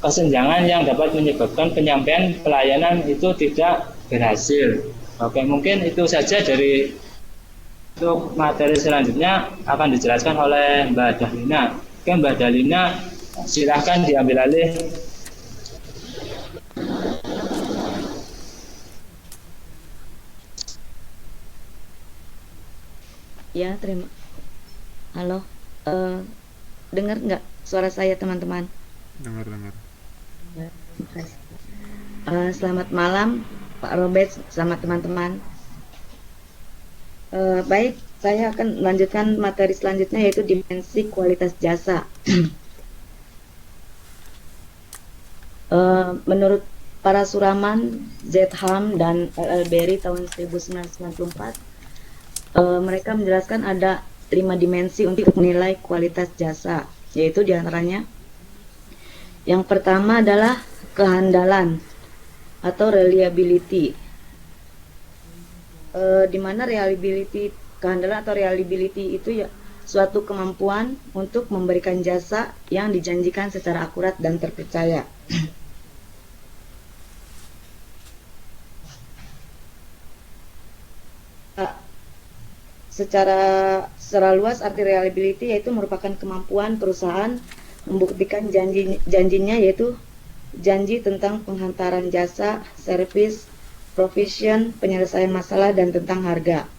kesenjangan yang dapat menyebabkan penyampaian pelayanan itu tidak berhasil. Oke, mungkin itu saja dari untuk materi selanjutnya akan dijelaskan oleh Mbak Dahlina. Oke, Mbak Dahlina, silahkan diambil alih. Ya, terima. Halo, dengar nggak suara saya teman-teman? Dengar. Selamat malam Pak Robert, selamat teman-teman. Baik, saya akan melanjutkan materi selanjutnya yaitu dimensi kualitas jasa. Menurut para suraman Zetham dan LL Berry tahun 1994, mereka menjelaskan ada 5 dimensi untuk menilai kualitas jasa, yaitu diantaranya yang pertama adalah kehandalan atau reliability, di mana kehandalan atau reliability itu ya suatu kemampuan untuk memberikan jasa yang dijanjikan secara akurat dan terpercaya. Secara luas arti reliability yaitu merupakan kemampuan perusahaan membuktikan janjinya, yaitu janji tentang penghantaran jasa, servis, provision, penyelesaian masalah, dan tentang harga,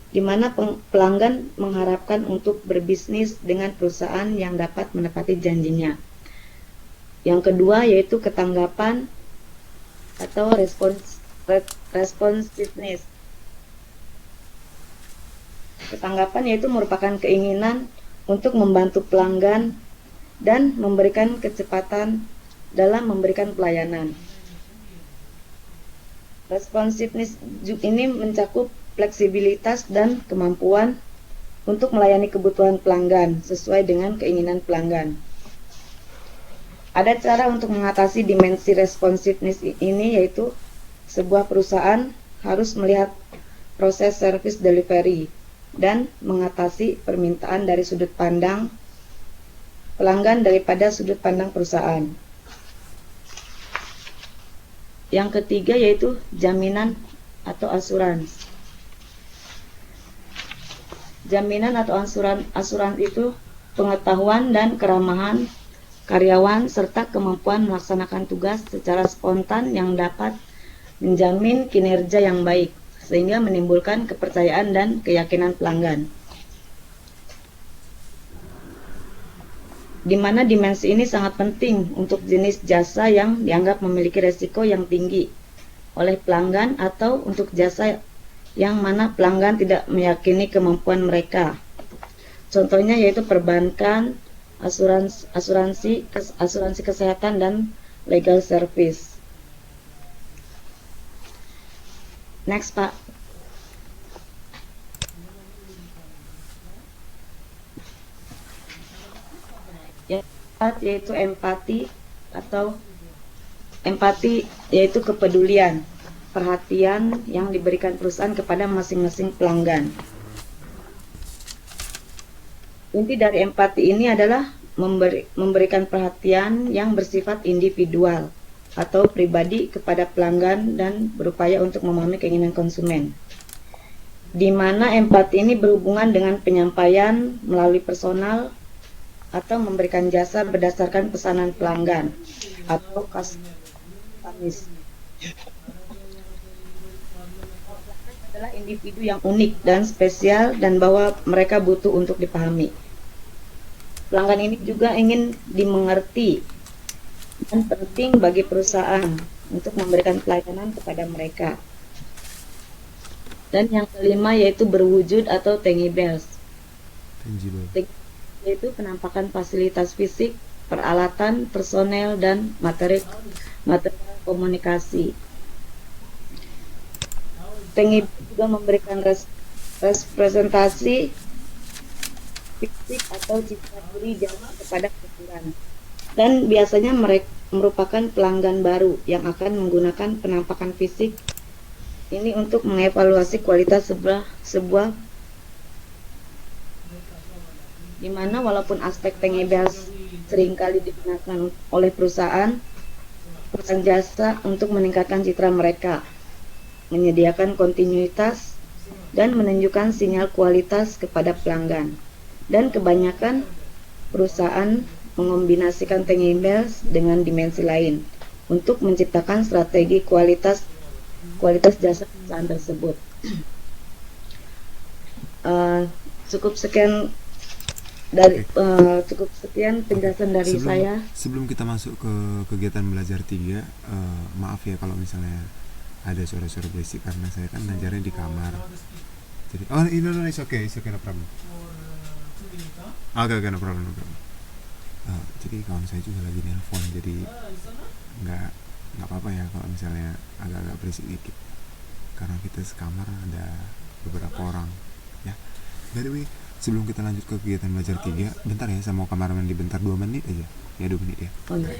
di mana pelanggan mengharapkan untuk berbisnis dengan perusahaan yang dapat menepati janjinya. Yang kedua yaitu ketanggapan atau responsiveness. Ketanggapan yaitu merupakan keinginan untuk membantu pelanggan dan memberikan kecepatan dalam memberikan pelayanan. Responsiveness ini mencakup fleksibilitas dan kemampuan untuk melayani kebutuhan pelanggan sesuai dengan keinginan pelanggan. Ada cara untuk mengatasi dimensi responsiveness ini, yaitu sebuah perusahaan harus melihat proses service delivery dan mengatasi permintaan dari sudut pandang pelanggan daripada sudut pandang perusahaan. Yang ketiga yaitu jaminan atau asuransi. Jaminan atau asuransi itu pengetahuan dan keramahan karyawan serta kemampuan melaksanakan tugas secara spontan yang dapat menjamin kinerja yang baik, sehingga menimbulkan kepercayaan dan keyakinan pelanggan. Di mana dimensi ini sangat penting untuk jenis jasa yang dianggap memiliki resiko yang tinggi oleh pelanggan atau untuk jasa yang mana pelanggan tidak meyakini kemampuan mereka. Contohnya yaitu perbankan, asuransi kesehatan, dan legal service. Next, Pak. Yang keempat yaitu empati yaitu kepedulian, perhatian yang diberikan perusahaan kepada masing-masing pelanggan. Inti dari empati ini adalah memberikan perhatian yang bersifat individual atau pribadi kepada pelanggan dan berupaya untuk memahami keinginan konsumen. Di mana empati ini berhubungan dengan penyampaian melalui personal atau memberikan jasa berdasarkan pesanan pelanggan atau customis. Adalah individu yang unik dan spesial dan bahwa mereka butuh untuk dipahami. Pelanggan ini juga ingin dimengerti dan penting bagi perusahaan untuk memberikan pelayanan kepada mereka. Dan yang kelima yaitu berwujud atau tangibles, Tangible. yaitu penampakan fasilitas fisik, peralatan, personel, dan material komunikasi. Tangible juga memberikan representasi fisik atau citra diri jasa kepada pelanggan. Dan biasanya mereka merupakan pelanggan baru yang akan menggunakan penampakan fisik ini untuk mengevaluasi kualitas sebuah di mana walaupun aspek tangibles seringkali digunakan oleh perusahaan jasa untuk meningkatkan citra mereka, menyediakan kontinuitas, dan menunjukkan sinyal kualitas kepada pelanggan. Dan kebanyakan perusahaan mengombinasikan tangibles dengan dimensi lain untuk menciptakan strategi kualitas jasa perusahaan tersebut. Cukup sekian penjelasan dari saya. Sebelum kita masuk ke kegiatan belajar 3, maaf ya kalau misalnya ada suara-suara berisik karena saya kan ngajarnya di kamar. Jadi it's okay, no problem. Okay, no problem. Jadi kawan saya juga lagi nelpon, jadi nggak apa-apa ya kalau misalnya agak-agak berisik dikit karena kita sekamar ada beberapa orang ya. By the way, sebelum kita lanjut ke kegiatan belajar 3, bentar ya, saya mau kamar mandi bentar, 2 menit aja ya, 2 menit ya. Oh, iya.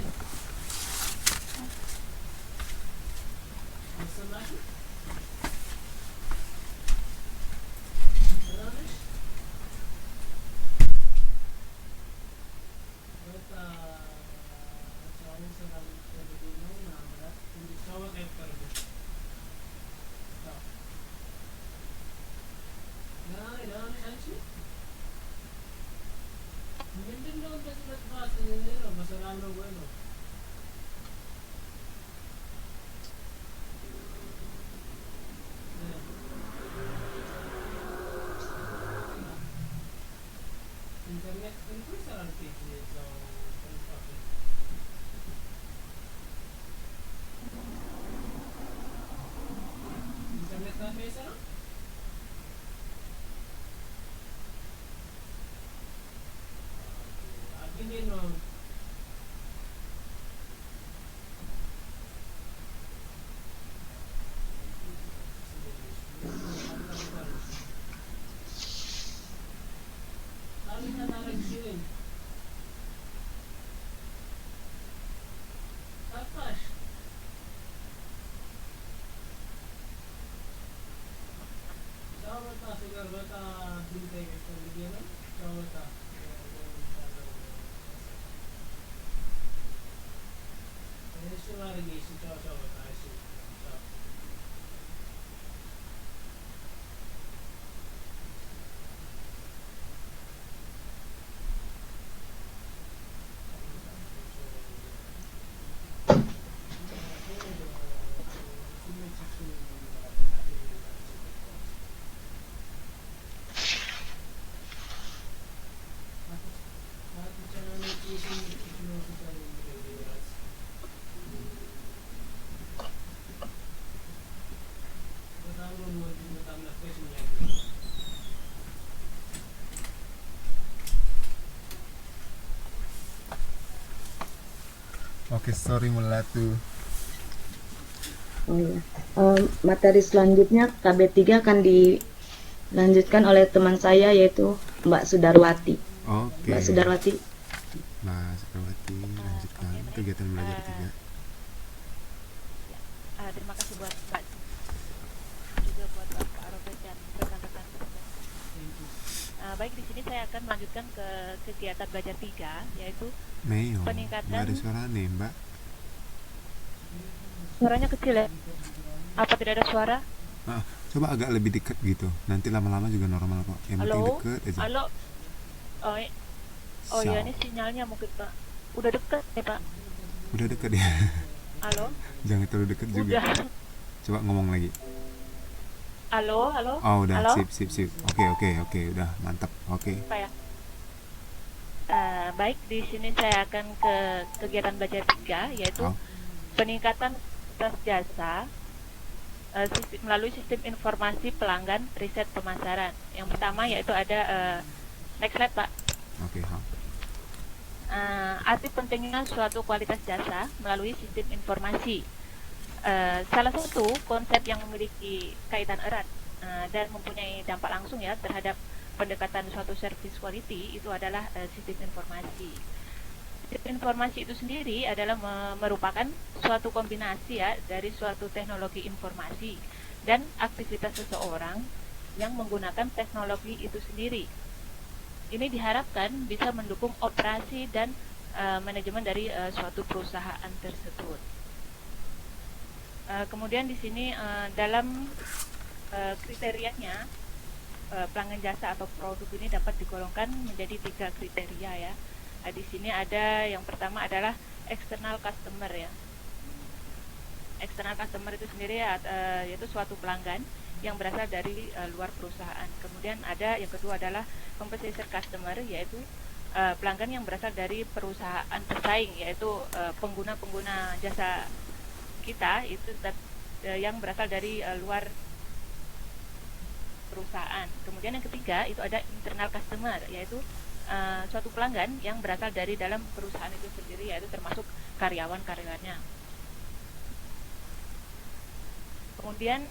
Oke, sorry melatu. Oh, iya. Materi selanjutnya KB3 akan dilanjutkan oleh teman saya yaitu Mbak Sudarwati. Oke. Mbak Sudarwati. Lanjutkan kegiatan belajar 3. Terima kasih buat Mbak juga buat Pak Robert dan rekan-rekan. Baik, di sini saya akan melanjutkan ke kegiatan belajar 3, yaitu Meo, peningkatan. nggak ada suara nih Mbak. Suaranya kecil ya? Apa tidak ada suara? Coba agak lebih dekat gitu, nanti lama-lama juga normal kok. Yang penting Halo? deket aja. Halo? Oh iya, ini sinyalnya mungkin Pak. Udah dekat ya Pak? Udah deket ya. Halo? Jangan terlalu deket juga. Udah. Coba ngomong lagi. Halo? Oh udah, Halo? sip. Oke, udah mantap. Oke. Apa ya? Baik, di sini saya akan ke kegiatan belajar 3, yaitu Oh, peningkatan kualitas jasa melalui sistem informasi pelanggan riset pemasaran. Yang pertama yaitu ada next slide, Pak. oke, ha. Arti pentingnya suatu kualitas jasa melalui sistem informasi. Salah satu konsep yang memiliki kaitan erat dan mempunyai dampak langsung ya terhadap pendekatan suatu service quality itu adalah sistem informasi. Sistem informasi itu sendiri adalah merupakan suatu kombinasi ya dari suatu teknologi informasi dan aktivitas seseorang yang menggunakan teknologi itu sendiri. Ini diharapkan bisa mendukung operasi dan manajemen dari suatu perusahaan tersebut. Kemudian di sini dalam kriterianya pelanggan jasa atau produk ini dapat digolongkan menjadi 3 kriteria ya. Di sini ada yang pertama adalah external customer ya. External customer itu sendiri yaitu suatu pelanggan yang berasal dari luar perusahaan. Kemudian ada yang kedua adalah competitor customer, yaitu pelanggan yang berasal dari perusahaan pesaing, yaitu pengguna-pengguna jasa kita itu yang berasal dari luar perusahaan. Kemudian yang ketiga itu ada internal customer, yaitu suatu pelanggan yang berasal dari dalam perusahaan itu sendiri, yaitu termasuk karyawan-karyawannya. Kemudian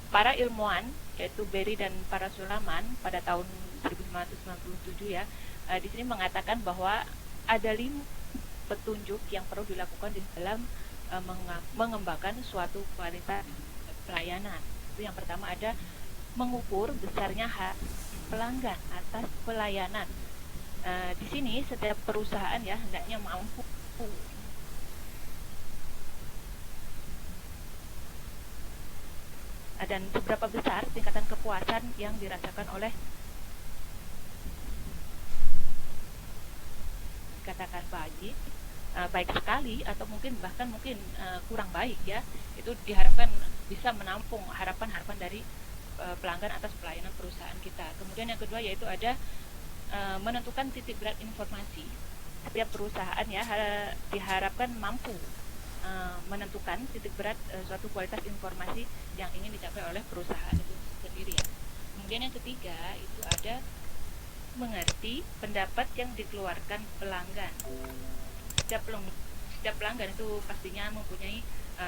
para ilmuwan yaitu Berry dan Parasulaman pada tahun 1997 ya di sini mengatakan bahwa ada 5 petunjuk yang perlu dilakukan di dalam mengembangkan suatu kualitas pelayanan. Itu yang pertama ada mengukur besarnya hak pelanggan atas pelayanan. Di sini setiap perusahaan ya hendaknya mampu dan seberapa besar tingkatan kepuasan yang dirasakan oleh katakan baik sekali atau bahkan mungkin kurang baik ya, itu diharapkan bisa menampung harapan-harapan dari pelanggan atas pelayanan perusahaan kita. Kemudian yang kedua yaitu ada menentukan titik berat informasi. Setiap perusahaan ya diharapkan mampu menentukan titik berat suatu kualitas informasi yang ingin dicapai oleh perusahaan itu sendiri ya. Kemudian yang ketiga itu ada mengerti pendapat yang dikeluarkan pelanggan. Setiap pelanggan itu pastinya mempunyai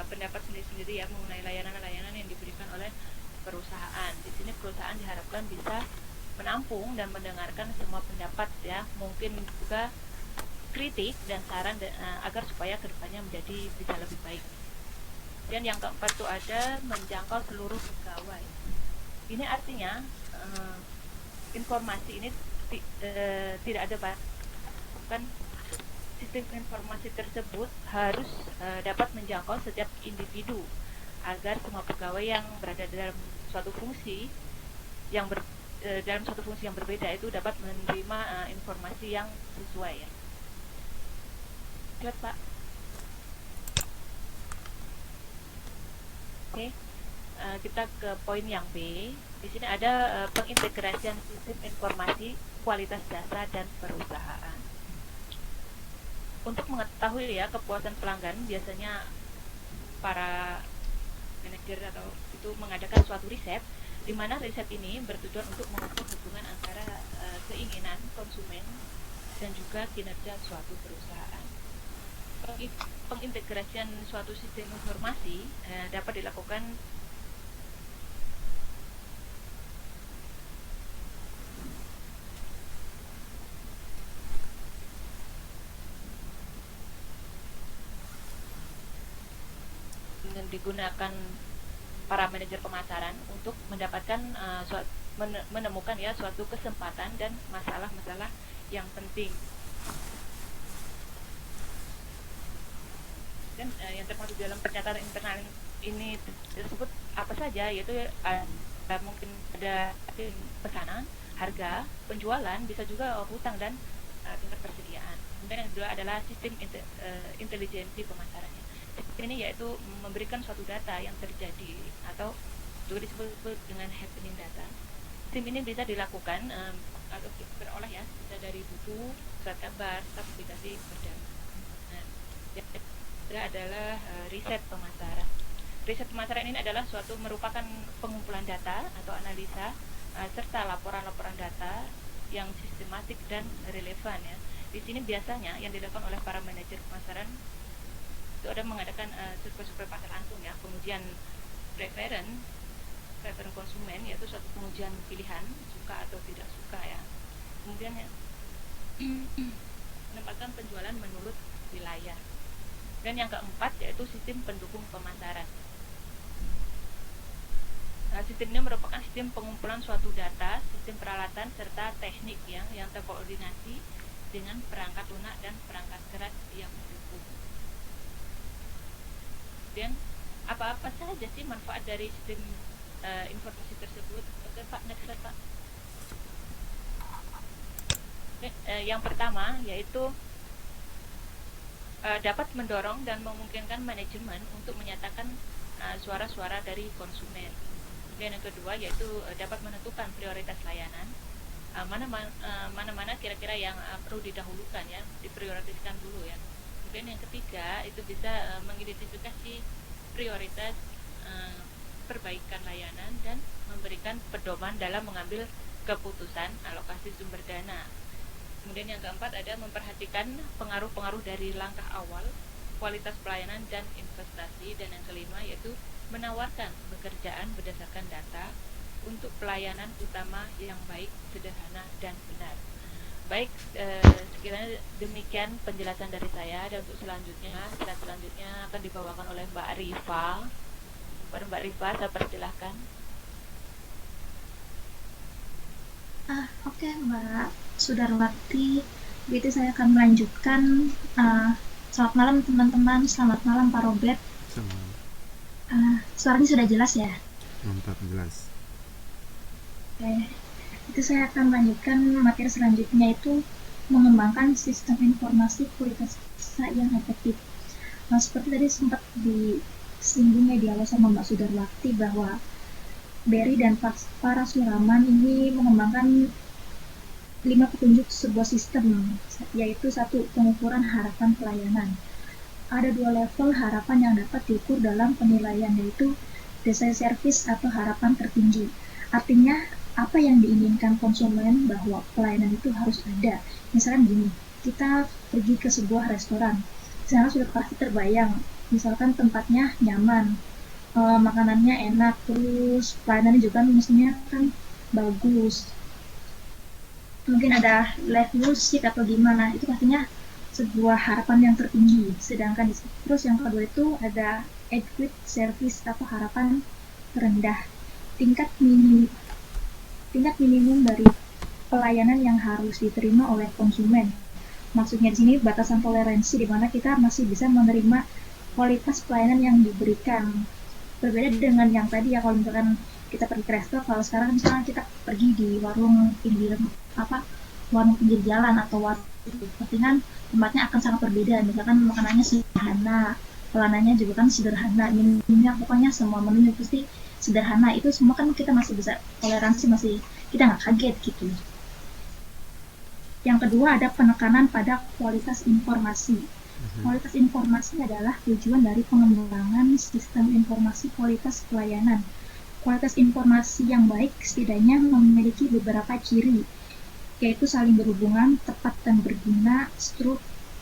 pendapat sendiri-sendiri ya mengenai layanan-layanan yang diberikan oleh perusahaan. Di sini perusahaan diharapkan bisa menampung dan mendengarkan semua pendapat ya, mungkin juga kritik dan saran agar supaya kedepannya menjadi bisa lebih baik. Dan yang keempat itu ada menjangkau seluruh pegawai. Ini artinya informasi ini tidak ada bahkan sistem informasi tersebut harus dapat menjangkau setiap individu agar semua pegawai yang berada dalam suatu fungsi yang dalam suatu fungsi yang berbeda itu dapat menerima informasi yang sesuai ya. Lihat Pak. Oke, kita ke poin yang B. Di sini ada pengintegrasian sistem informasi kualitas jasa dan perusahaan. Untuk mengetahui ya kepuasan pelanggan, biasanya para manajer atau itu mengadakan suatu riset, di mana riset ini bertujuan untuk mengukur hubungan antara keinginan konsumen dan juga kinerja suatu perusahaan. Pengintegrasian suatu sistem informasi dapat dilakukan dengan digunakan para manajer pemasaran untuk mendapatkan menemukan ya suatu kesempatan dan masalah-masalah yang penting. Dan yang termasuk dalam pernyataan internal ini tersebut apa saja, yaitu mungkin ada pesanan, harga, penjualan, bisa juga hutang dan tingkat persediaan. Kemudian yang kedua adalah sistem intelijensi pemasarannya. Sistem ini yaitu memberikan suatu data yang terjadi atau juga disebut dengan happening data. Sistem ini bisa dilakukan atau berolah ya, bisa dari buku, surat kabar, publikasi berdampak. Nah, yang ketiga adalah riset pemasaran. Riset pemasaran ini adalah merupakan pengumpulan data atau analisa serta laporan-laporan data yang sistematik dan relevan ya. Di sini biasanya yang dilakukan oleh para manajer pemasaran itu ada mengadakan survei-survei pasar langsung ya, pengujian preferen konsumen, yaitu suatu pengujian pilihan suka atau tidak suka ya. Kemudian ya, menempatkan penjualan menurut wilayah. Dan yang keempat yaitu sistem pendukung pemasaran. Nah, sistem ini merupakan sistem pengumpulan suatu data, sistem peralatan serta teknik yang terkoordinasi dengan perangkat lunak dan perangkat keras yang mendukung. Dan apa-apa saja sih manfaat dari sistem informasi tersebut? Oke Pak, next slide Pak. Yang pertama yaitu dapat mendorong dan memungkinkan manajemen untuk menyatakan suara-suara dari konsumen. Dan yang kedua yaitu dapat menentukan prioritas layanan, mana-mana kira-kira yang perlu didahulukan ya, diprioritaskan dulu ya. Kemudian yang ketiga itu bisa mengidentifikasi prioritas perbaikan layanan dan memberikan pedoman dalam mengambil keputusan alokasi sumber dana. Kemudian yang keempat ada memperhatikan pengaruh-pengaruh dari langkah awal, kualitas pelayanan dan investasi. Dan yang kelima yaitu menawarkan pekerjaan berdasarkan data untuk pelayanan utama yang baik, sederhana dan benar. Baik, sekiranya demikian penjelasan dari saya. Dan untuk selanjutnya akan dibawakan oleh Mbak Rifa. Pada Mbak Rifa, saya persilahkan. Oke, Mbak Sudarwati. Begitu saya akan melanjutkan. Selamat malam teman-teman, selamat malam Pak Robert. Selamat. Suaranya sudah jelas ya? Mantap, jelas. Oke, itu saya akan melanjutkan materi selanjutnya, itu mengembangkan sistem informasi kualitas yang efektif. Nah, seperti tadi sempat disinggungnya di awal sama Mbak Sudarwati bahwa Berry dan para suraman ini mengembangkan 5 petunjuk sebuah sistem, yaitu 1. Pengukuran harapan pelayanan. Ada 2 level harapan yang dapat diukur dalam penilaian, yaitu desired service atau harapan tertinggi. Artinya apa yang diinginkan konsumen bahwa pelayanan itu harus ada. Misalkan gini, kita pergi ke sebuah restoran, sana sudah pasti terbayang, misalkan tempatnya nyaman, makanannya enak, terus pelayanannya juga mestinya kan bagus, mungkin ada live music atau gimana, itu pastinya sebuah harapan yang tertinggi. Sedangkan terus yang kedua itu ada adequate service atau harapan terendah, tingkat minimum dari pelayanan yang harus diterima oleh konsumen. Maksudnya di sini batasan toleransi di mana kita masih bisa menerima kualitas pelayanan yang diberikan. Berbeda dengan yang tadi ya, kalau misalkan kita pergi ke resto, kalau sekarang misalnya kita pergi di warung pinggir jalan atau warung, artinya tempatnya akan sangat berbeda. Misalkan makanannya sederhana, pelayanannya juga kan sederhana, minumnya pokoknya semua menunya pasti sederhana. Itu semua kan kita masih bisa toleransi, masih kita nggak kaget gitu. Yang kedua ada penekanan pada kualitas informasi. Kualitas informasi adalah tujuan dari pengembangan sistem informasi kualitas pelayanan. Kualitas informasi yang baik setidaknya memiliki beberapa ciri, yaitu saling berhubungan, tepat dan berguna,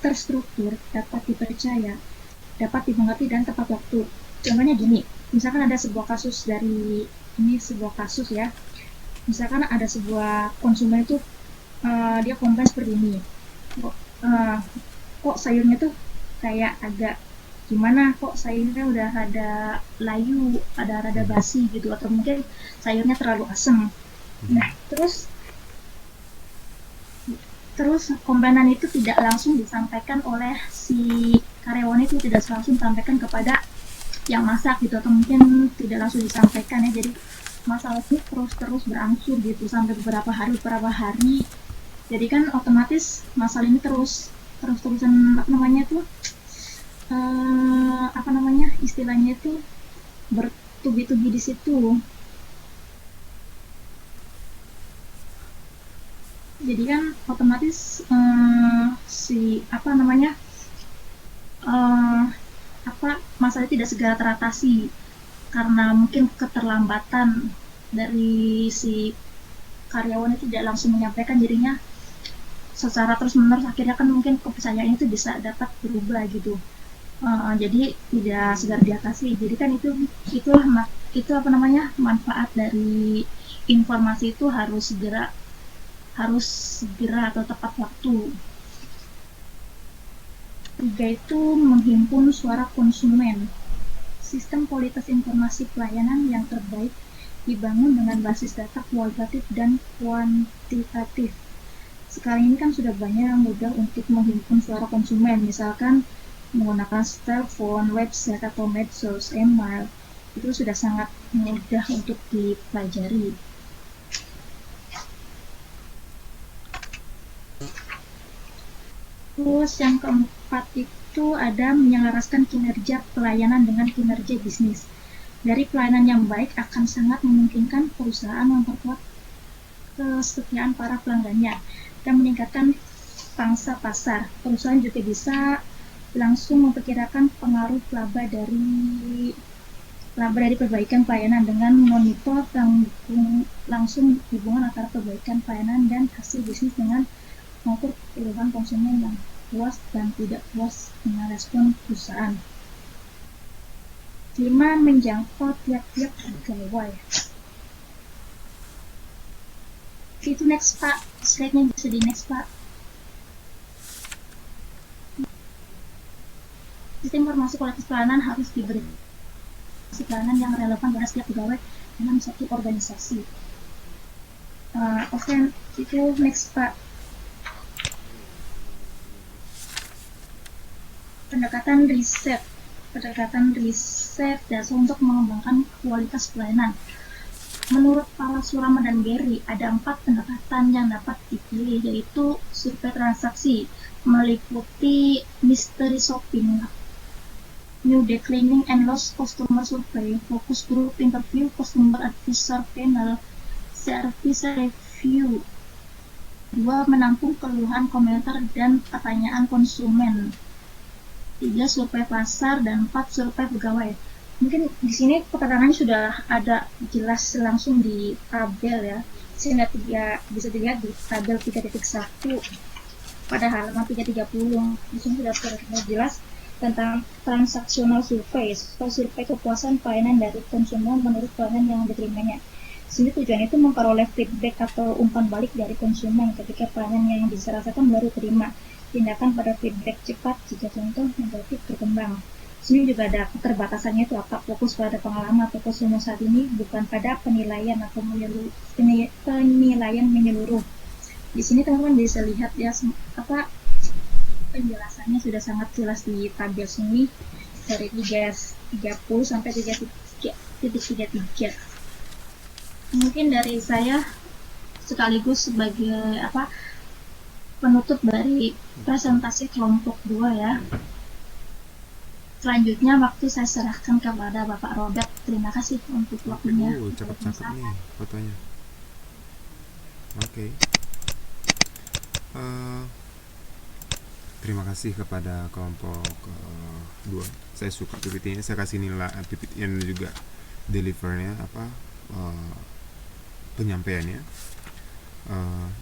terstruktur, dapat dipercaya, dapat dimengerti, dan tepat waktu. Contohnya gini, misalkan ada sebuah kasus ya, misalkan ada sebuah konsumen itu dia komplain seperti ini, kok sayurnya tuh kayak agak gimana, kok sayurnya udah ada layu, ada rada basi gitu, atau mungkin sayurnya terlalu asam. Nah, terus komplainan itu tidak langsung disampaikan oleh si karyawan, itu tidak langsung disampaikan kepada yang masak gitu, atau mungkin tidak langsung disampaikan ya. Jadi masalah ini terus berangsur gitu sampai beberapa hari. Jadi kan otomatis masalah ini terusan istilahnya itu bertubi-tubi di situ. Jadi kan otomatis si apa namanya masalah tidak segera teratasi karena mungkin keterlambatan dari si karyawan itu tidak langsung menyampaikan, jadinya secara terus menerus akhirnya kan mungkin kepercayaan itu bisa dapat berubah gitu. Jadi tidak segera diatasi. Jadi kan itu apa namanya manfaat dari informasi itu harus segera atau tepat waktu. Tiga itu menghimpun suara konsumen. Sistem kualitas informasi pelayanan yang terbaik dibangun dengan basis data kualitatif dan kuantitatif. Sekarang ini kan sudah banyak yang mudah untuk menghimpun suara konsumen, misalkan menggunakan telepon, website, atau medsos, email. Itu sudah sangat mudah untuk dipelajari. Terus yang keempat itu ada menyelaraskan kinerja pelayanan dengan kinerja bisnis. Dari pelayanan yang baik akan sangat memungkinkan perusahaan memperkuat kesetiaan para pelanggannya dan meningkatkan pangsa pasar. Perusahaan juga bisa langsung memperkirakan pengaruh laba dari perbaikan pelayanan dengan monitor langsung hubungan antara perbaikan pelayanan dan hasil bisnis dengan mengukur keluhan konsumen yang puas dan tidak puas dengan respon perusahaan. 5. Menjangkau tiap-tiap pegawai. Itu next Pak, slide-nya bisa di next Pak. Sistem informasi kualitas pelayanan harus diberi pelayanan yang relevan pada setiap pegawai dalam satu organisasi. Oke, itu next Pak. Pendekatan riset dasar untuk mengembangkan kualitas pelayanan. Menurut para Surama dan Gary, ada 4 pendekatan yang dapat dipilih, yaitu survei transaksi, meliputi mystery shopping, new declining and lost customer survey, focus group interview, customer advisor panel, service review. 2. Menampung keluhan, komentar, dan pertanyaan konsumen. 3. Survei pasar, dan 4. Survei pegawai. Mungkin di sini keterangannya sudah ada jelas langsung di tabel ya. Sehingga bisa dilihat di tabel 3.1 pada halaman 330. Di sini sudah terlihat jelas tentang transaksional survei atau survei kepuasan pelayanan dari konsumen menurut pelayanan yang diterimanya. Sini tujuan itu memperoleh feedback atau umpan balik dari konsumen ketika pelayanan yang diserasakan baru terima. Tindakan pada feedback cepat jika contoh negatif berkembang. Sini juga ada keterbatasannya itu apa, fokus pada pengalaman atau konsumen saat ini, bukan pada penilaian atau penilaian menyeluruh. Di sini teman-teman bisa lihat ya penjelasannya sudah sangat jelas di tabel sini dari 330 sampai 3.33. Mungkin dari saya sekaligus sebagai penutup dari presentasi kelompok 2 ya. Selanjutnya waktu saya serahkan kepada Bapak Robert. Terima kasih untuk waktunya. Cakep-cakep nih fotonya. Oke. Terima kasih kepada kelompok 2. Saya suka PPT-nya, saya kasih nilai PPT dan juga delivernya penyampaiannya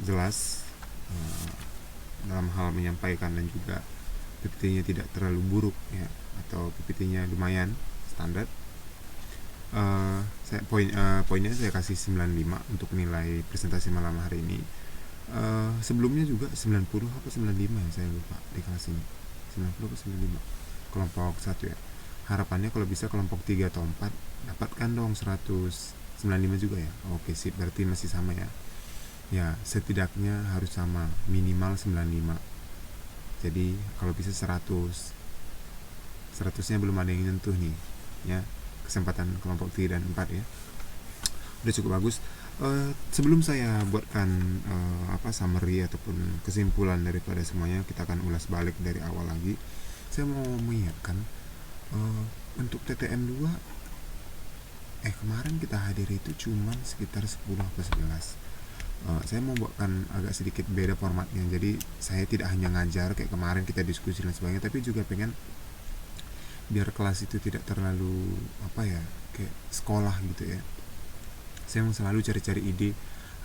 jelas dalam hal menyampaikan, dan juga PPT-nya tidak terlalu buruk ya, atau PPT-nya lumayan standar. Poinnya saya kasih 95 untuk nilai presentasi malam hari ini. Sebelumnya juga 90 apa 95 ya, saya lupa di kelas ini 90 apa 95 kelompok 1 ya. Harapannya kalau bisa kelompok 3 atau 4 dapatkan dong 195 juga ya. Oke sip, berarti masih sama ya. Ya setidaknya harus sama, minimal 95. Jadi kalau bisa 100 nya belum ada yang nyentuh nih ya, kesempatan kelompok 3 dan 4 ya. Udah cukup bagus. Sebelum saya buatkan summary ataupun kesimpulan daripada semuanya, kita akan ulas balik dari awal lagi. Saya mau mengingatkan untuk TTM 2 kemarin kita hadiri itu cuman sekitar 10 atau 11. saya mau buatkan agak sedikit beda formatnya. Jadi saya tidak hanya ngajar kayak kemarin kita diskusi dan sebagainya, tapi juga pengen biar kelas itu tidak terlalu apa ya, kayak sekolah gitu ya. Saya mau selalu cari-cari ide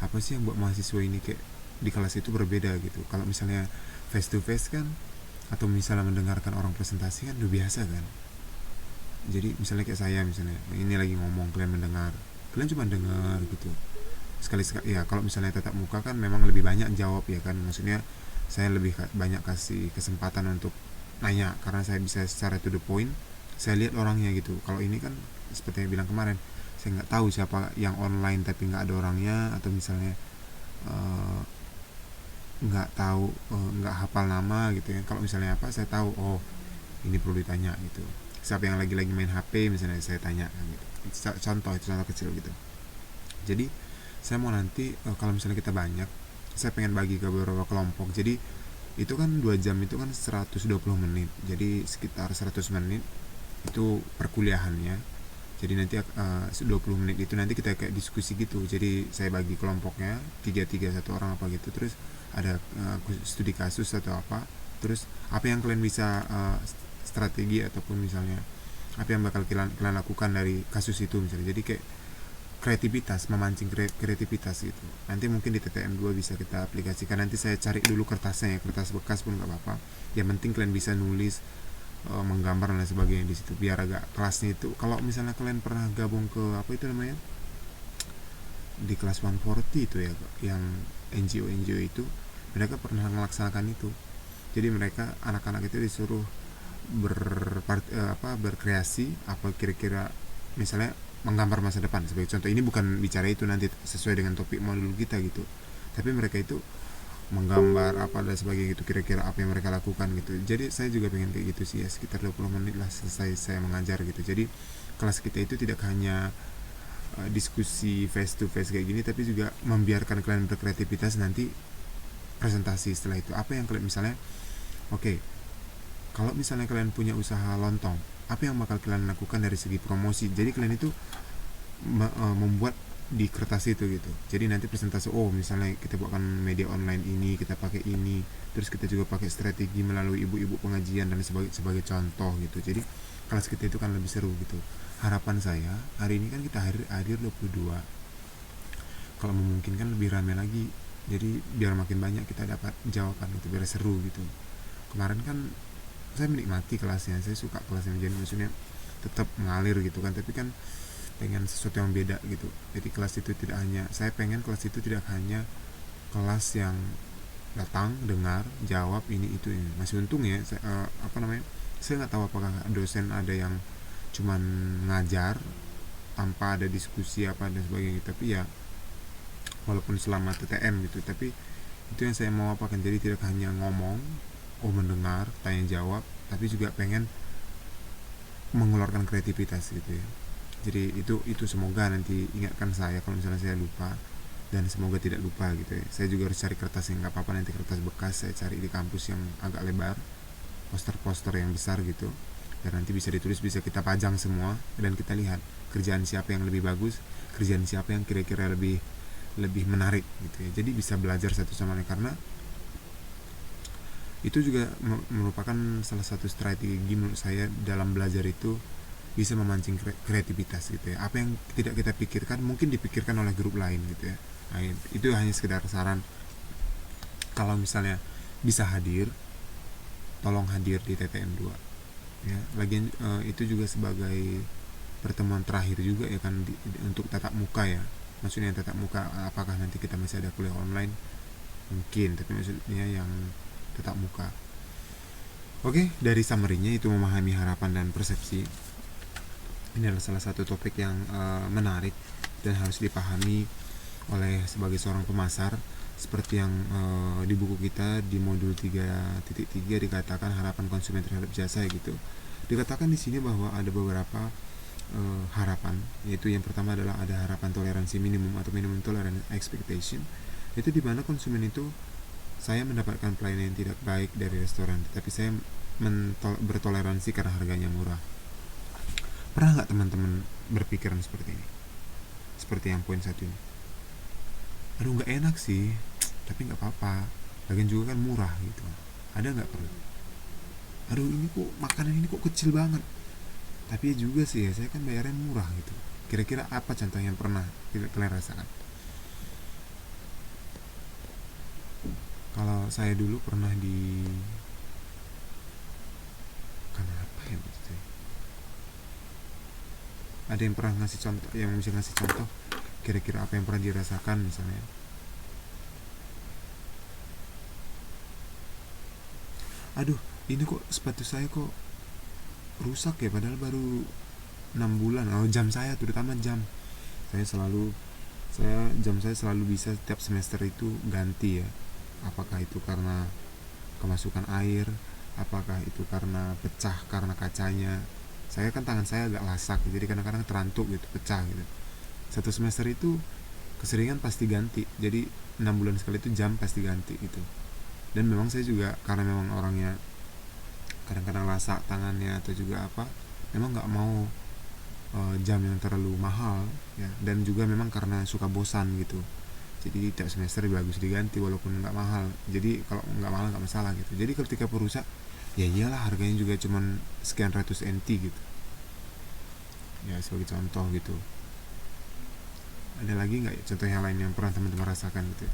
apa sih yang buat mahasiswa ini kayak di kelas itu berbeda gitu. Kalau misalnya face to face kan, atau misalnya mendengarkan orang presentasi kan udah biasa kan. Jadi misalnya kayak saya, misalnya ini lagi ngomong, kalian mendengar, kalian cuma dengar gitu sekali-sekali ya. Kalau misalnya tatap muka kan memang lebih banyak jawab ya kan, maksudnya saya lebih banyak kasih kesempatan untuk nanya karena saya bisa secara to the point, saya lihat orangnya gitu. Kalau ini kan seperti yang bilang kemarin, saya nggak tahu siapa yang online tapi nggak ada orangnya, atau misalnya nggak tahu, nggak hafal nama gitu ya. Kalau misalnya apa, saya tahu oh ini perlu ditanya gitu. Siapa yang lagi main HP misalnya, saya tanya gitu. Contoh itu contoh kecil gitu. Jadi saya mau nanti kalau misalnya kita banyak, saya pengen bagi ke beberapa kelompok. Jadi itu kan 2 jam itu kan 120 menit, jadi sekitar 100 menit itu perkuliahannya. Jadi nanti 20 menit itu nanti kita kayak diskusi gitu. Jadi saya bagi kelompoknya 3-3 satu orang apa gitu. Terus ada studi kasus atau apa. Terus apa yang kalian bisa strategi ataupun misalnya apa yang bakal kalian lakukan dari kasus itu misalnya. Jadi kayak kreativitas, memancing kreativitas gitu. Nanti mungkin di TTM 2 bisa kita aplikasikan. Nanti saya cari dulu kertasnya ya, kertas bekas pun gak apa-apa. Yang penting kalian bisa nulis, menggambar dan sebagainya di situ, biar agak kelasnya itu. Kalau misalnya kalian pernah gabung ke apa itu namanya, di kelas 140 itu ya, yang NGO itu, mereka pernah melaksanakan itu. Jadi mereka anak-anak itu disuruh berkreasi apa kira-kira, misalnya menggambar masa depan sebagai contoh. Ini bukan bicara itu nanti sesuai dengan topik modul kita gitu, tapi mereka itu menggambar apa dan sebagainya gitu, kira-kira apa yang mereka lakukan gitu. Jadi saya juga pengen kayak gitu sih ya, sekitar 20 menit lah selesai saya mengajar gitu. Jadi kelas kita itu tidak hanya diskusi face to face kayak gini, tapi juga membiarkan kalian berkreativitas. Nanti presentasi setelah itu apa yang kalian misalnya, oke, kalau misalnya kalian punya usaha lontong, apa yang bakal kalian lakukan dari segi promosi. Jadi kalian itu membuat di kertas itu gitu. Jadi nanti presentasi, oh misalnya kita buatkan media online ini, kita pakai ini, terus kita juga pakai strategi melalui ibu-ibu pengajian dan sebagai contoh gitu. Jadi kelas kita itu kan lebih seru gitu. Harapan saya hari ini kan kita hadir 22, kalau memungkinkan lebih ramai lagi, jadi biar makin banyak kita dapat jawaban gitu, biar seru gitu. Kemarin kan saya menikmati kelasnya, saya suka kelasnya, jadi maksudnya tetap mengalir gitu kan, tapi kan pengen sesuatu yang beda gitu. Jadi kelas itu tidak hanya, saya pengen kelas itu tidak hanya kelas yang datang, dengar, jawab ini itu ini. Masih untung ya, saya nggak tahu apakah dosen ada yang cuman ngajar tanpa ada diskusi apa dan sebagainya, tapi ya walaupun selama TTM gitu, tapi itu yang saya mau apakan. Jadi tidak hanya ngomong, mendengar, tanya jawab, tapi juga pengen mengeluarkan kreativitas gitu ya. Jadi itu semoga nanti ingatkan saya kalau misalnya saya lupa, dan semoga tidak lupa gitu ya. Saya juga harus cari kertas yang nggak apa-apa, nanti kertas bekas saya cari di kampus yang agak lebar, poster-poster yang besar gitu, dan nanti bisa ditulis, bisa kita pajang semua, dan kita lihat kerjaan siapa yang lebih bagus, kerjaan siapa yang kira-kira lebih menarik gitu ya. Jadi bisa belajar satu sama lain, karena itu juga merupakan salah satu strategi menurut saya dalam belajar itu, bisa memancing kreativitas gitu ya. Apa yang tidak kita pikirkan mungkin dipikirkan oleh grup lain gitu ya. Nah, itu hanya sekedar saran. Kalau misalnya bisa hadir, tolong hadir di TTM 2 ya. Lagian itu juga sebagai pertemuan terakhir juga ya kan, untuk tatap muka ya. Maksudnya tatap muka, apakah nanti kita masih ada kuliah online mungkin, tapi maksudnya yang tatap muka. Oke, dari summary-nya itu memahami harapan dan persepsi. Ini adalah salah satu topik yang menarik dan harus dipahami oleh sebagai seorang pemasar. Seperti yang di buku kita di modul 3.3 dikatakan harapan konsumen terhadap jasa gitu. Dikatakan di sini bahwa ada beberapa harapan, yaitu yang pertama adalah ada harapan toleransi minimum atau minimum tolerance expectation. Itu di mana konsumen itu, saya mendapatkan pelayanan yang tidak baik dari restoran, tetapi saya bertoleransi karena harganya murah. Pernah nggak teman-teman berpikiran seperti ini? Seperti yang poin 1 ini. aduh nggak enak sih, tapi nggak apa-apa, lagian juga kan murah gitu. Ada nggak pernah, aduh ini kok makanan ini kok kecil banget, tapi ya juga sih ya saya kan bayarnya murah gitu. Kira-kira apa contoh yang pernah kalian rasakan? Kalau saya dulu pernah di, karena apa ya maksudnya, ada yang pernah ngasih contoh, yang bisa ngasih contoh kira-kira apa yang pernah dirasakan misalnya? Aduh ini kok sepatu saya kok rusak ya, padahal baru 6 bulan. Oh jam saya, terutama jam jam saya selalu bisa setiap semester itu ganti ya. Apakah itu karena kemasukan air, apakah itu karena pecah karena kacanya. Saya kan tangan saya agak lasak, jadi kadang-kadang terantuk gitu, pecah gitu. Satu semester itu keseringan pasti ganti, jadi 6 bulan sekali itu jam pasti ganti gitu. Dan memang saya juga karena memang orangnya kadang-kadang lasak tangannya atau juga apa, memang nggak mau jam yang terlalu mahal ya, dan juga memang karena suka bosan gitu, jadi tiap semester bagus diganti walaupun nggak mahal. Jadi kalau nggak mahal nggak masalah gitu. Jadi ketika perusak ya iyalah harganya juga cuman sekian ratus NT gitu ya, sebagai contoh gitu. Ada lagi nggak ya, contoh yang lain yang pernah teman-teman rasakan gitu ya?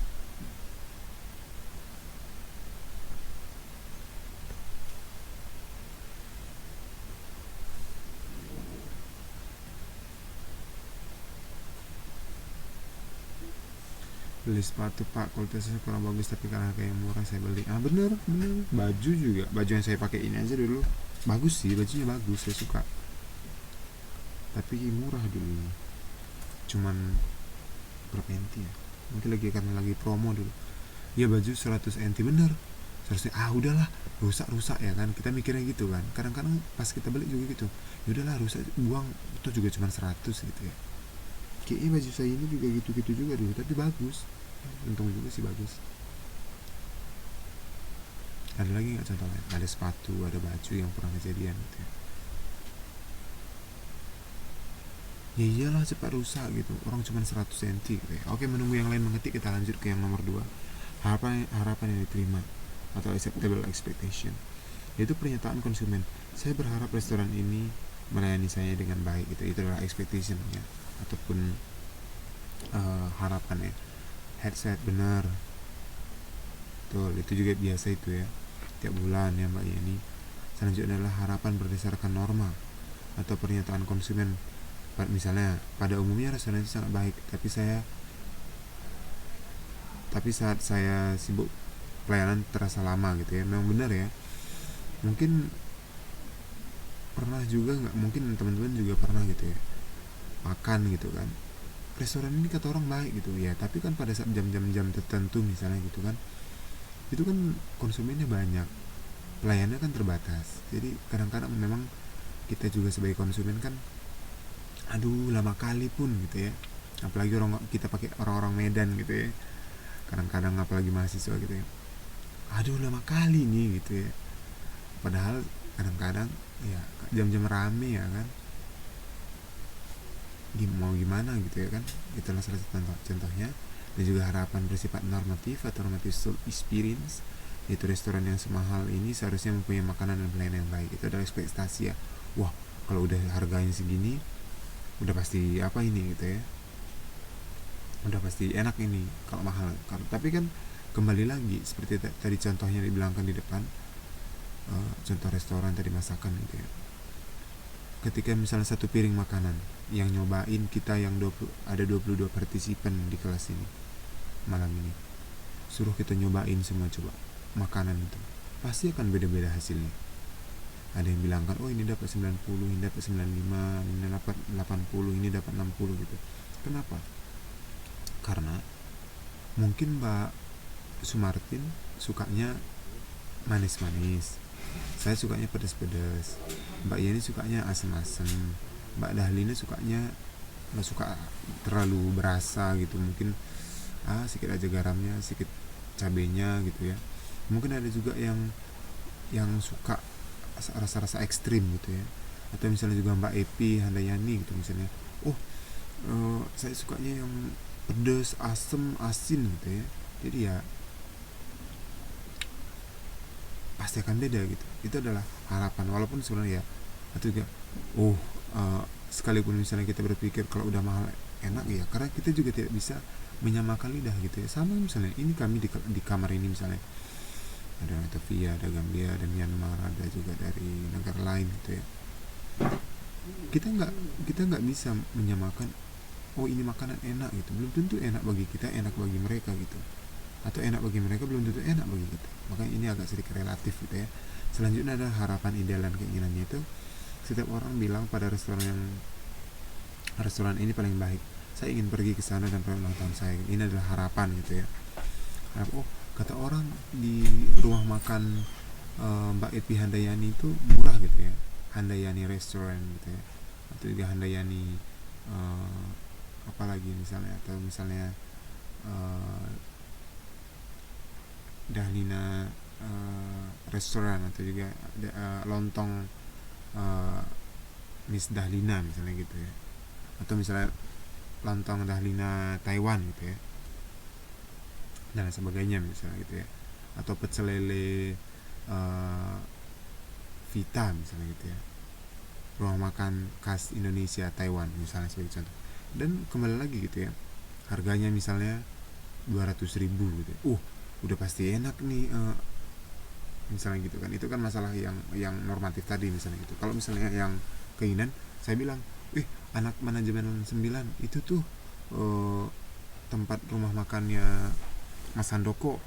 Beli sepatu pak, kualitasnya kurang bagus tapi karena harga yang murah saya beli. Ah bener bener, baju juga, baju yang saya pakai ini aja dulu bagus sih, bajunya bagus, saya suka, tapi murah dulu, cuman berapa NT ya, mungkin lagi karena lagi promo dulu ya, baju 100 NT bener, seharusnya udahlah, rusak ya kan, kita mikirnya gitu kan, kadang-kadang pas kita beli juga gitu, ya udahlah rusak buang, itu juga cuma 100 gitu ya. Kayaknya baju saya ini juga gitu-gitu juga dulu, tapi bagus, untung juga sih bagus. Ada lagi nggak contoh lain? Ada sepatu, ada baju yang pernah kejadian gitu ya. Ya iyalah cepat rusak gitu, orang cuma 100 cm gitu ya. Oke, menunggu yang lain mengetik, kita lanjut ke yang nomor 2. Harapan yang diterima atau acceptable expectation, yaitu pernyataan konsumen. Saya berharap restoran ini melayani saya dengan baik gitu. Itu adalah expectation ya, ataupun harapan ya. Headset benar, betul, itu juga biasa itu ya, tiap bulan ya Mbak Yeni. Selanjutnya adalah harapan berdasarkan norma atau pernyataan konsumen. Misalnya pada umumnya restoran itu sangat baik, tapi saat saya sibuk pelayanan terasa lama gitu ya. Memang benar ya, mungkin pernah juga nggak, mungkin teman-teman juga pernah gitu ya, makan gitu kan, restoran ini kata orang baik gitu ya, tapi kan pada saat jam-jam tertentu misalnya gitu kan, itu kan konsumennya banyak, pelayannya kan terbatas. Jadi kadang-kadang memang kita juga sebagai konsumen kan, aduh lama kali pun gitu ya, apalagi kita pakai orang-orang Medan gitu ya, kadang-kadang apalagi mahasiswa gitu ya, aduh lama kali nih gitu ya, padahal kadang-kadang ya jam-jam rame ya kan, mau gimana gitu ya kan. Itulah salah satu contohnya. Dan juga harapan bersifat normatif atau normative experience, yaitu restoran yang semahal ini seharusnya mempunyai makanan dan pelayanan yang baik. Itu adalah ekspektasi ya, wah kalau udah harganya segini udah pasti apa ini gitu ya, udah pasti enak ini kalau mahal. Tapi kan kembali lagi seperti tadi contohnya dibilangkan di depan, contoh restoran tadi masakan gitu ya, ketika misalnya satu piring makanan yang nyobain kita yang ada 22 partisipan di kelas ini malam ini, suruh kita nyobain semua coba makanan itu, pasti akan beda-beda hasilnya. Ada yang bilang kan, oh ini dapat 90, ini dapat 95, ini dapat 80, ini dapat 60 gitu. Kenapa? Karena mungkin Mbak Sumartin sukanya manis-manis, saya sukanya pedas-pedas, Mbak Yeni sukanya asem-asem, Mbak Dahlina sukanya nggak suka terlalu berasa gitu, mungkin sedikit aja garamnya, sedikit cabenya gitu ya. Mungkin ada juga yang suka rasa-rasa ekstrim gitu ya. Atau misalnya juga Mbak Epi Handayani gitu misalnya, saya sukanya yang pedes, asem, asin gitu ya. Jadi ya pasti akan beda gitu. Itu adalah harapan, walaupun sebenarnya ya atau juga sekalipun misalnya kita berpikir kalau udah mahal enak ya, karena kita juga tidak bisa menyamakan lidah gitu ya. Sama misalnya ini kami di kamar ini misalnya ada Latvia, ada Gambia, ada Myanmar, ada juga dari negara lain gitu ya. Kita nggak bisa menyamakan, oh ini makanan enak gitu, belum tentu enak bagi kita, enak bagi mereka gitu, atau enak bagi mereka belum tentu enak bagi kita. Makanya ini agak sedikit relatif gitu ya. Selanjutnya adalah harapan, ideal, dan keinginannya. Itu setiap orang bilang pada restoran ini paling baik, saya ingin pergi ke sana dan pergi ulang tahun saya. Ini adalah harapan gitu ya. Oh, kata orang di rumah makan Mbak Epi Handayani itu murah gitu ya, Handayani Restaurant gitu ya, atau juga Handayani apalagi misalnya, atau misalnya Dahlina Restoran, atau juga lontong Miss Dahlina misalnya gitu ya, atau misalnya lontong Dahlina Taiwan gitu ya, dan sebagainya misalnya gitu ya, atau pecel lele Vita misalnya gitu ya, rumah makan khas Indonesia Taiwan misalnya sebagai contoh. Dan kembali lagi gitu ya, harganya misalnya 200.000 gitu ya. Udah pasti enak nih misalnya gitu kan. Itu kan masalah yang normatif tadi misalnya gitu. Kalau misalnya yang keinginan, saya bilang anak manajemen 9 itu tuh tempat rumah makannya Mas Handoko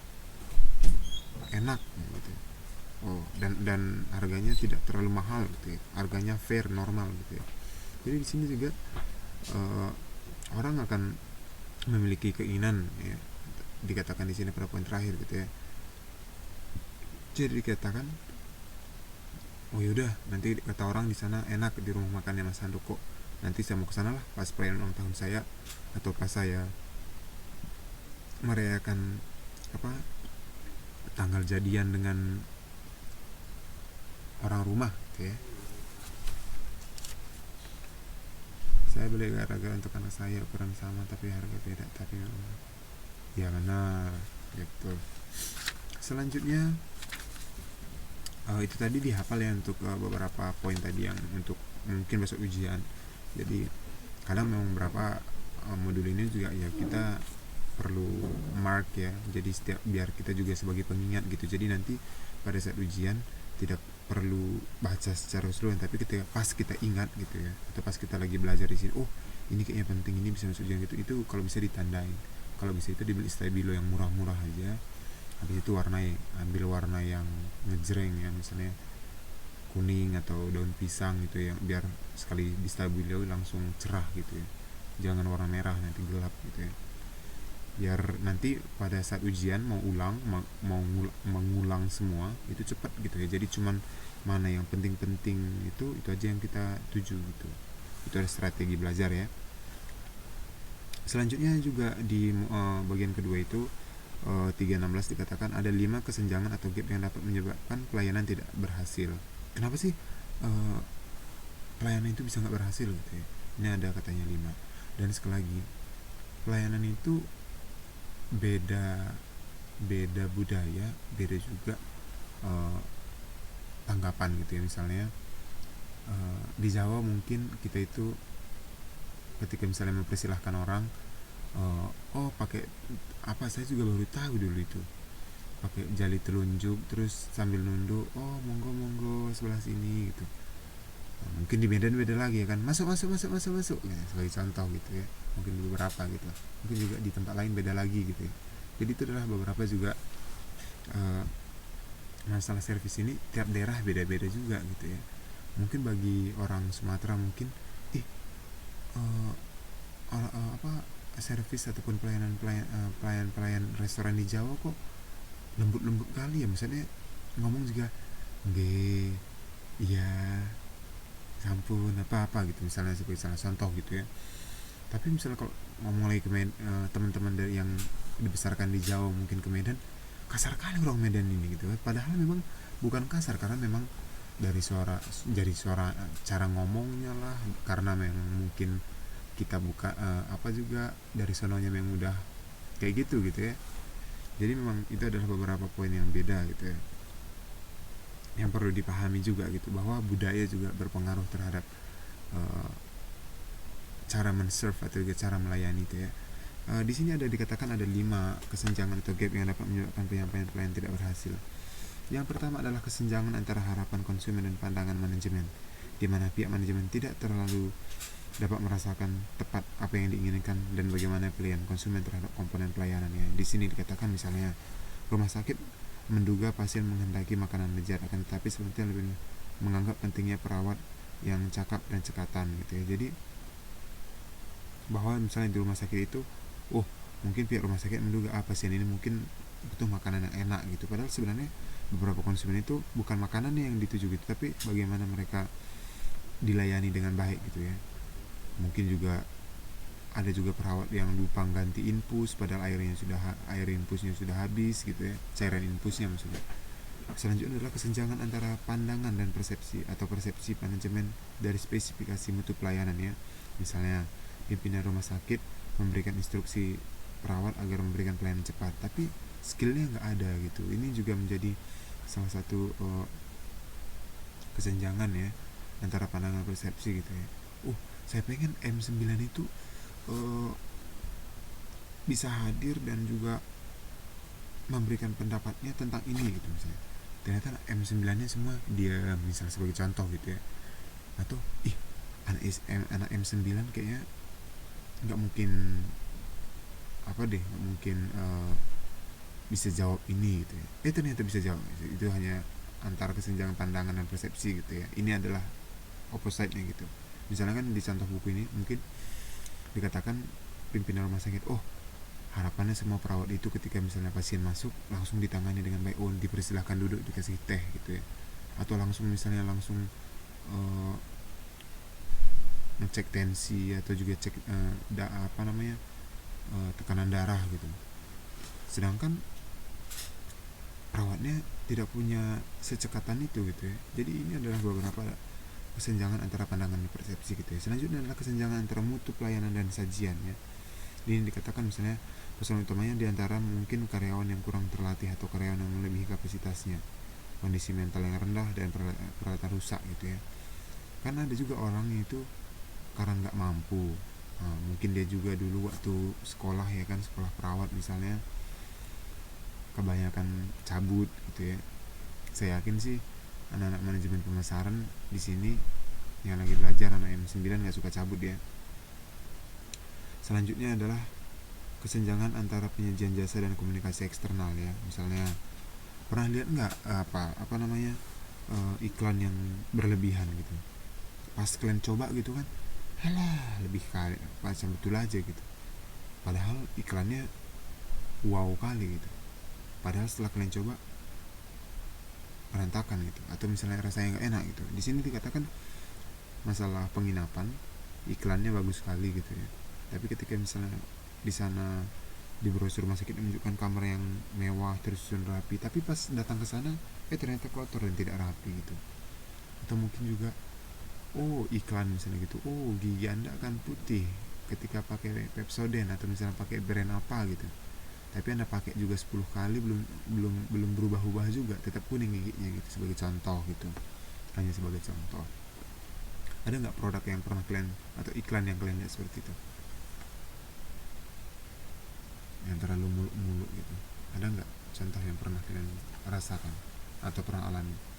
enak gitu. Dan harganya tidak terlalu mahal gitu ya. Harganya fair, normal gitu ya. Jadi di sini juga orang akan memiliki keinginan ya. Dikatakan di sini pada poin terakhir gitu ya. Jadi dikatakan, oh yaudah, nanti kata orang di sana enak di rumah makannya Mas Handoko. Nanti saya mau ke sana lah pas perayaan ulang tahun saya, atau pas saya merayakan tanggal jadian dengan orang rumah gitu ya. Saya beli gara-gara untuk anak saya, ukuran sama tapi harga beda, tapi ya benar gitu. Selanjutnya itu tadi dihafal ya untuk beberapa poin tadi yang untuk mungkin besok ujian. Jadi kadang memang beberapa modul ini juga ya kita perlu mark ya, jadi biar kita juga sebagai pengingat gitu. Jadi nanti pada saat ujian tidak perlu baca secara keseluruhan, tapi pas kita ingat gitu ya, atau pas kita lagi belajar di sini, ini kayaknya penting, ini bisa masuk ujian gitu. Itu kalau bisa ditandain, kalau bisa itu dibeli stabilo yang murah-murah aja. Habis itu ambil warna yang ngejreng ya, misalnya kuning atau daun pisang gitu ya, biar sekali di stabilo langsung cerah gitu ya. Jangan warna merah, nanti gelap gitu ya. Biar nanti pada saat ujian mau mengulang semua itu cepat gitu ya. Jadi cuman mana yang penting-penting itu aja yang kita tuju gitu. Itu ada strategi belajar ya. Selanjutnya juga di bagian kedua itu 3.16 dikatakan ada 5 kesenjangan atau gap yang dapat menyebabkan pelayanan tidak berhasil. Kenapa sih pelayanan itu bisa nggak berhasil gitu ya? Ini ada katanya 5. Dan sekali lagi, pelayanan itu beda budaya, beda juga tanggapan gitu ya. Misalnya di Jawa mungkin kita itu ketika misalnya mempersilahkan orang, pakai apa, saya juga baru tahu dulu itu, pakai jali telunjuk terus sambil nunduk, monggo sebelah sini gitu. Mungkin di Medan beda lagi ya kan, masuk ya, sebagai contoh gitu ya. Mungkin beberapa gitu, mungkin juga di tempat lain beda lagi gitu ya. Jadi itu adalah beberapa juga masalah servis ini tiap daerah beda-beda juga gitu ya. Mungkin bagi orang Sumatera mungkin servis ataupun pelayan restoran di Jawa kok lembut kali ya, misalnya ngomong juga nggih, iya, sampun, apa gitu misalnya, sebagai salah contoh gitu ya. Tapi misalnya kalau ngomong lagi ke teman-teman dari yang dibesarkan di Jawa mungkin ke Medan, kasar kali orang Medan ini gitu. Padahal memang bukan kasar, karena memang dari suara cara ngomongnya lah, karena memang mungkin kita buka apa juga dari sononya memang udah kayak gitu ya. Jadi memang itu adalah beberapa poin yang beda gitu ya, yang perlu dipahami juga gitu, bahwa budaya juga berpengaruh terhadap cara men-serve atau juga cara melayani itu ya. Di sini ada dikatakan ada 5 kesenjangan atau gap yang dapat menyebabkan penyampaian pelayanan tidak berhasil. Yang pertama adalah kesenjangan antara harapan konsumen dan pandangan manajemen, di mana pihak manajemen tidak terlalu dapat merasakan tepat apa yang diinginkan dan bagaimana pilihan konsumen terhadap komponen pelayanannya. Di sini dikatakan misalnya rumah sakit menduga pasien menghendaki makanan lezat, akan tetapi sebenarnya lebih menganggap pentingnya perawat yang cakap dan cekatan gitu ya. Jadi bahwa misalnya di rumah sakit itu, mungkin pihak rumah sakit menduga pasien ini mungkin butuh makanan yang enak gitu, padahal sebenarnya beberapa konsumen itu bukan makanannya yang dituju gitu, tapi bagaimana mereka dilayani dengan baik gitu ya. Mungkin juga ada juga perawat yang lupa ganti infus padahal air infusnya sudah habis gitu ya, cairan infusnya maksudnya. Selanjutnya adalah kesenjangan antara pandangan dan persepsi atau persepsi manajemen dari spesifikasi mutu pelayanan ya. Misalnya pimpinan rumah sakit memberikan instruksi perawat agar memberikan pelayanan cepat, tapi skillnya nggak ada gitu. Ini juga menjadi salah satu kesenjangan ya antara pandangan persepsi gitu ya. Saya pengen M9 itu bisa hadir dan juga memberikan pendapatnya tentang ini gitu misalnya. Ternyata M9 nya semua dia misalnya sebagai contoh gitu ya. Atau anak M9 kayaknya nggak mungkin nggak mungkin bisa jawab ini gitu ya. Ternyata bisa jawab. Itu hanya antara kesenjangan pandangan dan persepsi gitu ya. Ini adalah opposite-nya gitu. Misalnya kan di contoh buku ini mungkin dikatakan pimpinan rumah sakit, harapannya semua perawat itu ketika misalnya pasien masuk langsung ditangani dengan baik, dipersilahkan duduk, dikasih teh gitu ya, atau langsung ngecek tensi atau juga cek tekanan darah gitu. Sedangkan perawatnya tidak punya secekatan itu gitu ya. Jadi ini adalah beberapa kesenjangan antara pandangan dan persepsi gitu ya. Selanjutnya adalah kesenjangan antara mutu pelayanan dan sajian ya. Ini dikatakan misalnya persoalan utamanya diantara mungkin karyawan yang kurang terlatih atau karyawan yang melebihi kapasitasnya, kondisi mental yang rendah, dan peralatan rusak gitu ya. Karena ada juga orang itu karena nggak mampu, mungkin dia juga dulu waktu sekolah ya kan, sekolah perawat misalnya kebanyakan cabut gitu ya. Saya yakin sih anak-anak manajemen pemasaran di sini yang lagi belajar anak M9 nggak suka cabut ya. Selanjutnya adalah kesenjangan antara penyajian jasa dan komunikasi eksternal ya. Misalnya pernah lihat nggak iklan yang berlebihan gitu, pas kalian coba gitu kan, lebih kali macam betul aja gitu, padahal iklannya wow kali gitu, padahal setelah kalian coba berantakan gitu, atau misalnya rasanya nggak enak gitu. Di sini dikatakan masalah penginapan, iklannya bagus sekali gitu ya, tapi ketika misalnya di sana di brosur rumah sakit menunjukkan kamar yang mewah tersusun rapi, tapi pas datang ke sana ternyata kotor dan tidak rapi gitu. Atau mungkin juga iklan misalnya gitu, gigi anda akan putih ketika pakai Pepsodent atau misalnya pakai brand apa gitu, tapi anda pakai juga 10 kali belum berubah-ubah juga, tetap kuning giginya gitu, sebagai contoh gitu, hanya sebagai contoh. Ada nggak produk yang pernah kalian atau iklan yang kalian lihat seperti itu, yang terlalu muluk-muluk gitu? Ada nggak contoh yang pernah kalian rasakan atau pernah alami?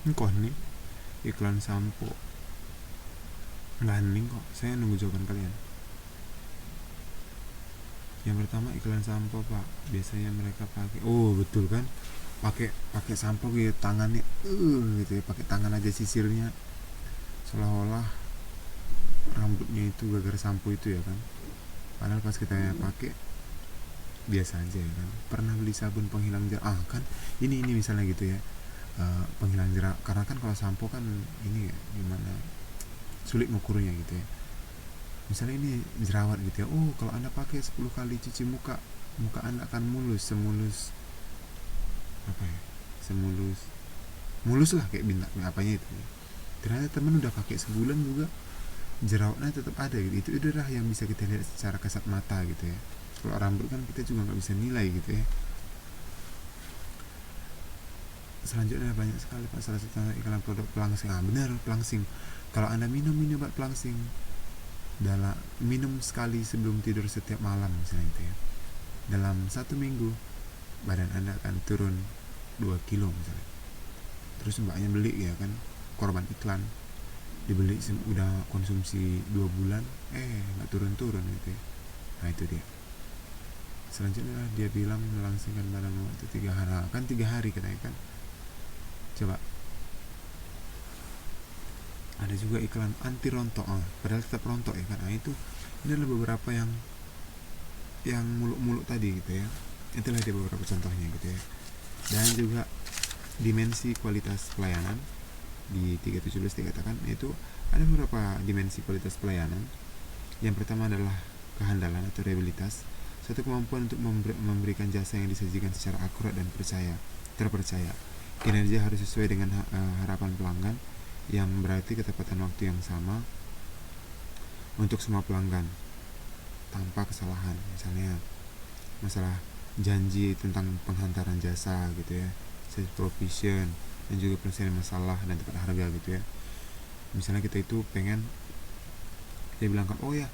Kok nih iklan sampo. Nggak hening kok, saya nunggu jawaban kalian. Yang pertama iklan sampo pak, biasanya mereka pakai, oh betul kan, pakai sampo gitu tangannya, gitu ya, pakai tangan aja sisirnya, seolah-olah rambutnya itu gara-gara sampo itu ya kan. Padahal pas kita pakai biasa aja ya kan. Pernah beli sabun penghilang jerawat, kan ini misalnya gitu ya, penghilang jerawat, karena kan kalau sampo kan ini ya, gimana sulit ngukurnya gitu ya. Misalnya ini jerawat gitu ya, oh kalau anda pakai 10 kali cuci muka anda akan semulus apa ya, mulus lah kayak bintang apanya itu ya. Ternyata temen udah pakai sebulan juga jerawatnya tetap ada gitu. Itu adalah yang bisa kita lihat secara kasat mata gitu ya. Kalau rambut kan kita juga nggak bisa nilai gitu ya. Selanjutnya banyak sekali pak, salah satu iklan produk pelangsing. Benar, pelangsing. Kalau anda minum obat pelangsing, minum sekali sebelum tidur setiap malam misalnya gitu ya, dalam 1 minggu badan anda akan turun 2 kilo misalnya. Terus mbaknya beli ya kan, korban iklan, dibeli udah konsumsi 2 bulan nggak turun-turun gitu ya. Nah itu dia. Selanjutnya dia bilang melangsingkan badan waktu 3 hari, kan 3 hari katanya kan. Coba ada juga iklan anti rontok, padahal tetap rontok ya kan. Nah itu, ini adalah beberapa yang muluk-muluk tadi gitu ya. Itulah dia beberapa contohnya gitu ya. Dan juga dimensi kualitas pelayanan di 317 dikatakan, yaitu ada beberapa dimensi kualitas pelayanan. Yang pertama adalah kehandalan atau reliabilitas, suatu kemampuan untuk memberikan jasa yang disajikan secara akurat dan terpercaya. Kinerja harus sesuai dengan harapan pelanggan, yang berarti ketepatan waktu yang sama untuk semua pelanggan tanpa kesalahan. Misalnya masalah janji tentang penghantaran jasa gitu ya, sales provision, dan juga penyelesaian masalah dan tepat harga gitu ya. Misalnya kita itu pengen, dia bilang kan, oh ya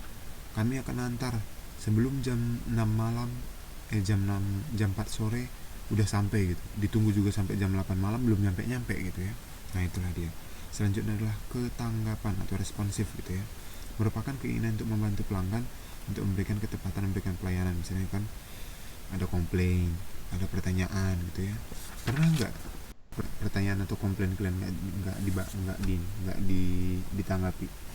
kami akan antar sebelum jam 6 malam, jam 4 sore udah sampai gitu. Ditunggu juga sampai jam 8 malam belum nyampe gitu ya. Nah itulah dia. Selanjutnya adalah ketanggapan atau responsif gitu ya, merupakan keinginan untuk membantu pelanggan untuk memberikan ketepatan, memberikan pelayanan. Misalnya kan ada komplain, ada pertanyaan gitu ya. Pernah nggak pertanyaan atau komplain kalian nggak ditanggapi?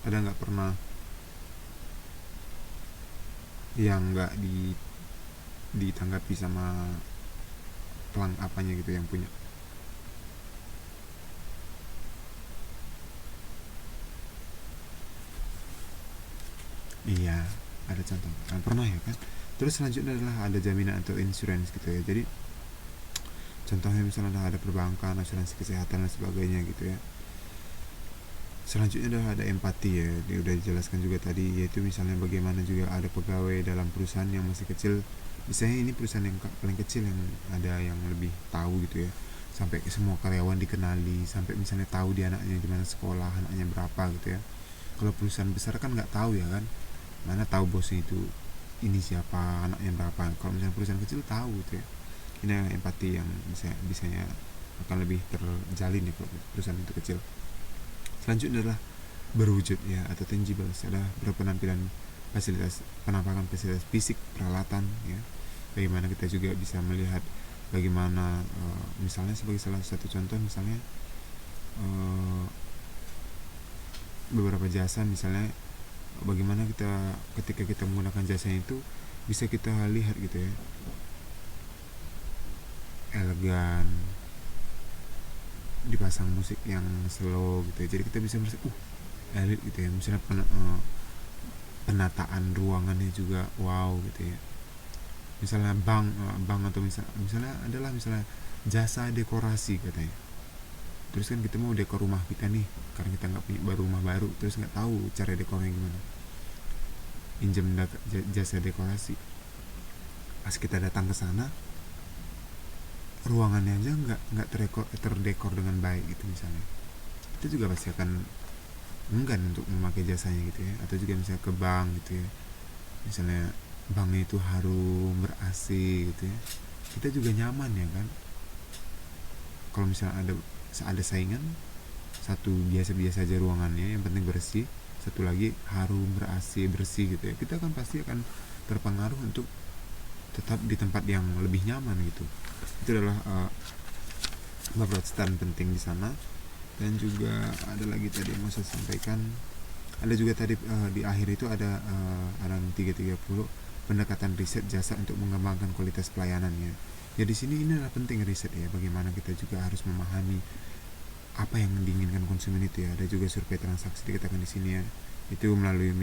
Ada nggak pernah yang nggak ditanggapi sama apanya gitu yang punya? Iya, ada contoh. Pernah ya kan. Terus selanjutnya adalah ada jaminan atau insurance gitu ya. Jadi contohnya misalnya ada perbankan, asuransi kesehatan dan sebagainya gitu ya. Selanjutnya adalah ada empati ya, dia udah dijelaskan juga tadi, yaitu misalnya bagaimana juga ada pegawai dalam perusahaan yang masih kecil, misalnya ini perusahaan yang paling kecil yang ada yang lebih tahu gitu ya, sampai semua karyawan dikenali, sampai misalnya tahu dia anaknya di mana sekolah, anaknya berapa gitu ya. Kalau perusahaan besar kan nggak tahu ya kan, mana tahu bosnya itu ini siapa, anaknya berapa. Kalau misalnya perusahaan kecil tahu gitu ya. Ini yang empati yang bisanya akan lebih terjalin ya kalau perusahaan itu kecil. Selanjutnya adalah berwujud ya, atau tangible, adalah berpenampilan fasilitas, penampakan fasilitas fisik, peralatan ya. Bagaimana kita juga bisa melihat bagaimana misalnya sebagai salah satu contoh, misalnya beberapa jasa, misalnya bagaimana kita ketika kita menggunakan jasa itu bisa kita lihat gitu ya, elegan, dipasang musik yang slow gitu ya, jadi kita bisa merasa elit gitu ya. Misalnya penataan ruangannya juga wow gitu ya. Misalnya bank atau misalnya adalah misalnya jasa dekorasi katanya. Terus kan kita mau dekor rumah kita nih, karena kita nggak punya rumah baru, terus nggak tahu cara dekornya gimana, pinjam jasa dekorasi. Pas kita datang ke sana, ruangannya aja nggak terdekor dengan baik gitu misalnya, kita juga pasti akan enggan untuk memakai jasanya gitu ya. Atau juga misalnya ke bank gitu ya, misalnya banknya itu harum, ber-AC gitu ya, kita juga nyaman ya kan. Kalau misalnya ada saingan, satu biasa-biasa aja ruangannya, yang penting bersih, satu lagi harum, ber-AC, bersih gitu ya, kita kan pasti akan terpengaruh untuk tetap di tempat yang lebih nyaman gitu. Itu adalah beberapa stand penting di sana. Dan juga ada lagi tadi yang mau saya sampaikan, ada juga tadi di akhir itu ada halaman 330, pendekatan riset jasa untuk mengembangkan kualitas pelayanannya. Ya di sini ini adalah penting riset ya, bagaimana kita juga harus memahami apa yang diinginkan konsumen itu ya. Ada juga survei transaksi dikatakan di sini ya, itu melalui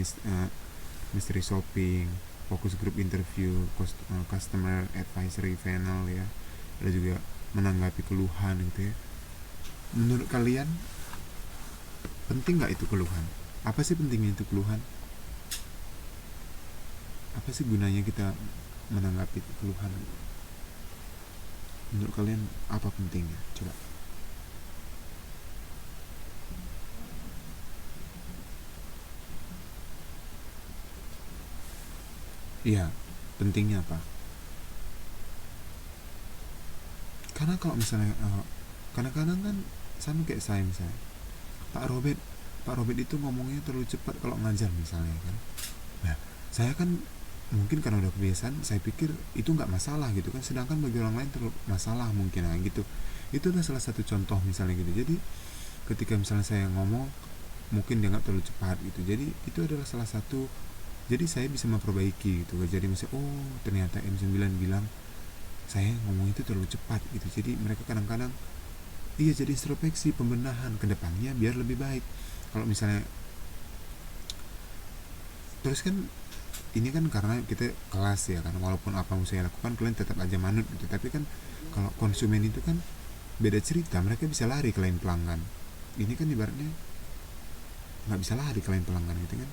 mystery shopping, focus group interview, customer advisory panel ya. Ada juga menanggapi keluhan gitu ya. Menurut kalian penting nggak itu keluhan? Apa sih pentingnya itu keluhan? Apa sih gunanya kita menanggapi keluhan? Menurut kalian apa pentingnya? Coba. Iya, pentingnya apa? Karena kalau misalnya kadang-kadang kan sama kayak saya misalnya, Pak Robert itu ngomongnya terlalu cepat kalau ngajar misalnya kan. Nah, saya kan mungkin karena udah kebiasaan, saya pikir itu nggak masalah gitu kan, sedangkan bagi orang lain terlalu masalah mungkin gitu. Itu adalah salah satu contoh misalnya gitu. Jadi ketika misalnya saya ngomong mungkin dianggap terlalu cepat gitu, jadi itu adalah salah satu, jadi saya bisa memperbaiki gitu. Jadi misalnya oh ternyata M9 bilang saya ngomong itu terlalu cepat gitu. Jadi mereka kadang-kadang jadi introspeksi, pembenahan ke depannya biar lebih baik. Kalau misalnya terus kan ini kan karena kita kelas ya kan, walaupun apa yang saya lakukan kalian tetap aja manut gitu. Tapi kan kalau konsumen itu kan beda cerita, mereka bisa lari ke lain pelanggan. Ini kan ibaratnya nggak bisa lari ke lain pelanggan gitu kan.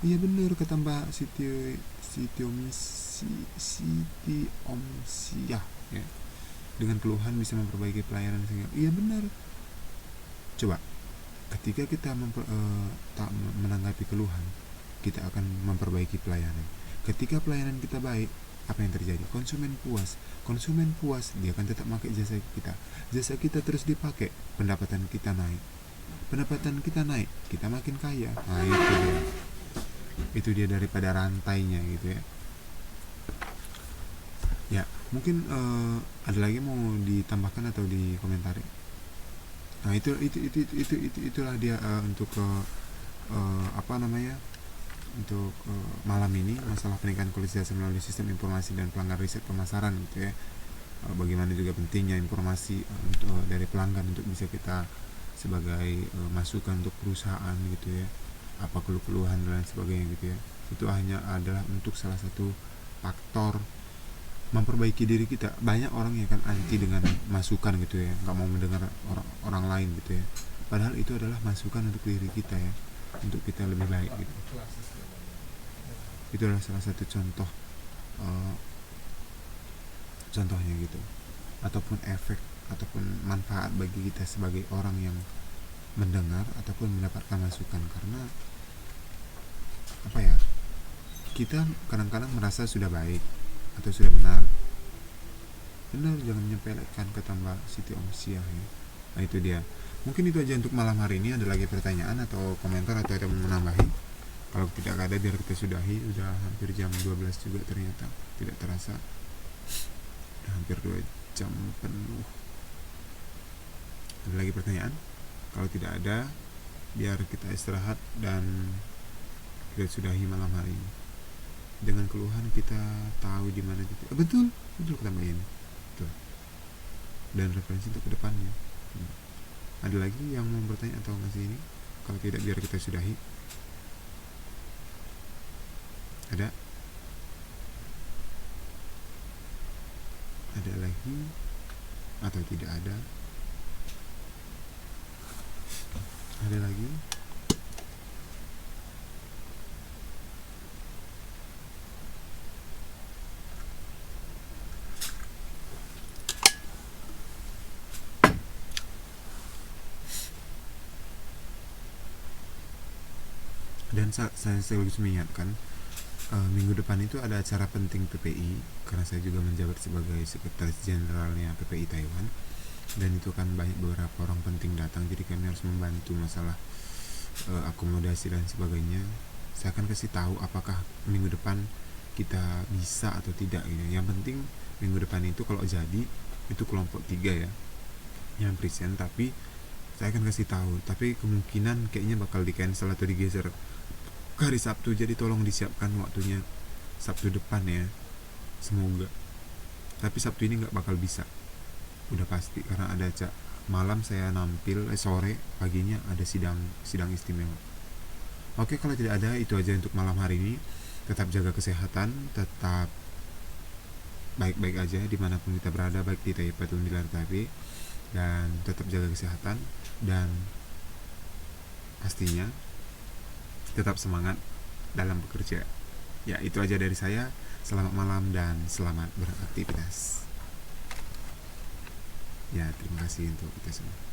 Iya bener kata Mbak Siti Omsiah ya, dengan keluhan bisa memperbaiki pelayanan sehingga iya benar. Coba ketika kita tak menanggapi keluhan, kita akan memperbaiki pelayanan. Ketika pelayanan kita baik, apa yang terjadi? Konsumen puas, dia akan tetap pakai jasa kita terus dipakai, pendapatan kita naik, kita makin kaya. Nah itu dia daripada rantainya gitu ya. Ya mungkin ada lagi mau ditambahkan atau dikomentari. Nah itulah dia untuk untuk malam ini, masalah peningkatan kualitas jasa melalui sistem informasi dan pelanggan riset pemasaran gitu ya. Bagaimana juga pentingnya informasi dari pelanggan untuk bisa kita sebagai masukan untuk perusahaan gitu ya, apa keluhan dan lain sebagainya gitu ya. Itu hanya adalah untuk salah satu faktor memperbaiki diri kita. Banyak orang yang kan anti dengan masukan gitu ya, nggak mau mendengar orang lain gitu ya, padahal itu adalah masukan untuk diri kita ya, untuk kita lebih baik gitu. Itu adalah salah satu contohnya gitu, ataupun efek ataupun manfaat bagi kita sebagai orang yang mendengar ataupun mendapatkan masukan. Karena apa ya, kita kadang-kadang merasa sudah baik atau sudah benar, jangan menyepelekan kata Mbak Siti Omsiah ya. Nah itu dia, mungkin itu aja untuk malam hari ini. Ada lagi pertanyaan atau komentar atau ada yang menambahi? Kalau tidak ada biar kita sudahi, udah hampir jam 12 juga ternyata, tidak terasa udah hampir 2 jam penuh. Ada lagi pertanyaan? Kalau tidak ada, biar kita istirahat dan kita sudahi malam hari ini. Dengan keluhan kita tahu di mana titik. Betul kata Mbak Yeni. Betul. Dan referensi untuk kedepannya. Ada lagi yang mau bertanya atau ngasih ini? Kalau tidak, biar kita sudahi. Ada lagi atau tidak ada? Ada lagi? saya sekaligus mengingatkan, minggu depan itu ada acara penting PPI, karena saya juga menjabat sebagai sekretaris jenderalnya PPI Taiwan, dan itu kan banyak beberapa orang penting datang, jadi kami harus membantu masalah akomodasi dan sebagainya. Saya akan kasih tahu apakah minggu depan kita bisa atau tidak gitu. Yang penting minggu depan itu kalau jadi itu kelompok 3 ya yang present, tapi saya akan kasih tahu, tapi kemungkinan kayaknya bakal di cancel atau digeser ke hari Sabtu, jadi tolong disiapkan waktunya Sabtu depan ya, semoga. Tapi Sabtu ini nggak bakal bisa, udah pasti, karena ada malam saya nampil, sore paginya ada sidang istimewa. Oke, kalau tidak ada, itu aja untuk malam hari ini. Tetap jaga kesehatan, tetap baik-baik aja dimanapun kita berada, baik di Taipei atau di luar Taipei, dan tetap jaga kesehatan, dan pastinya tetap semangat dalam bekerja. Ya, itu aja dari saya. Selamat malam dan selamat beraktivitas. Ya, terima kasih untuk kita semua.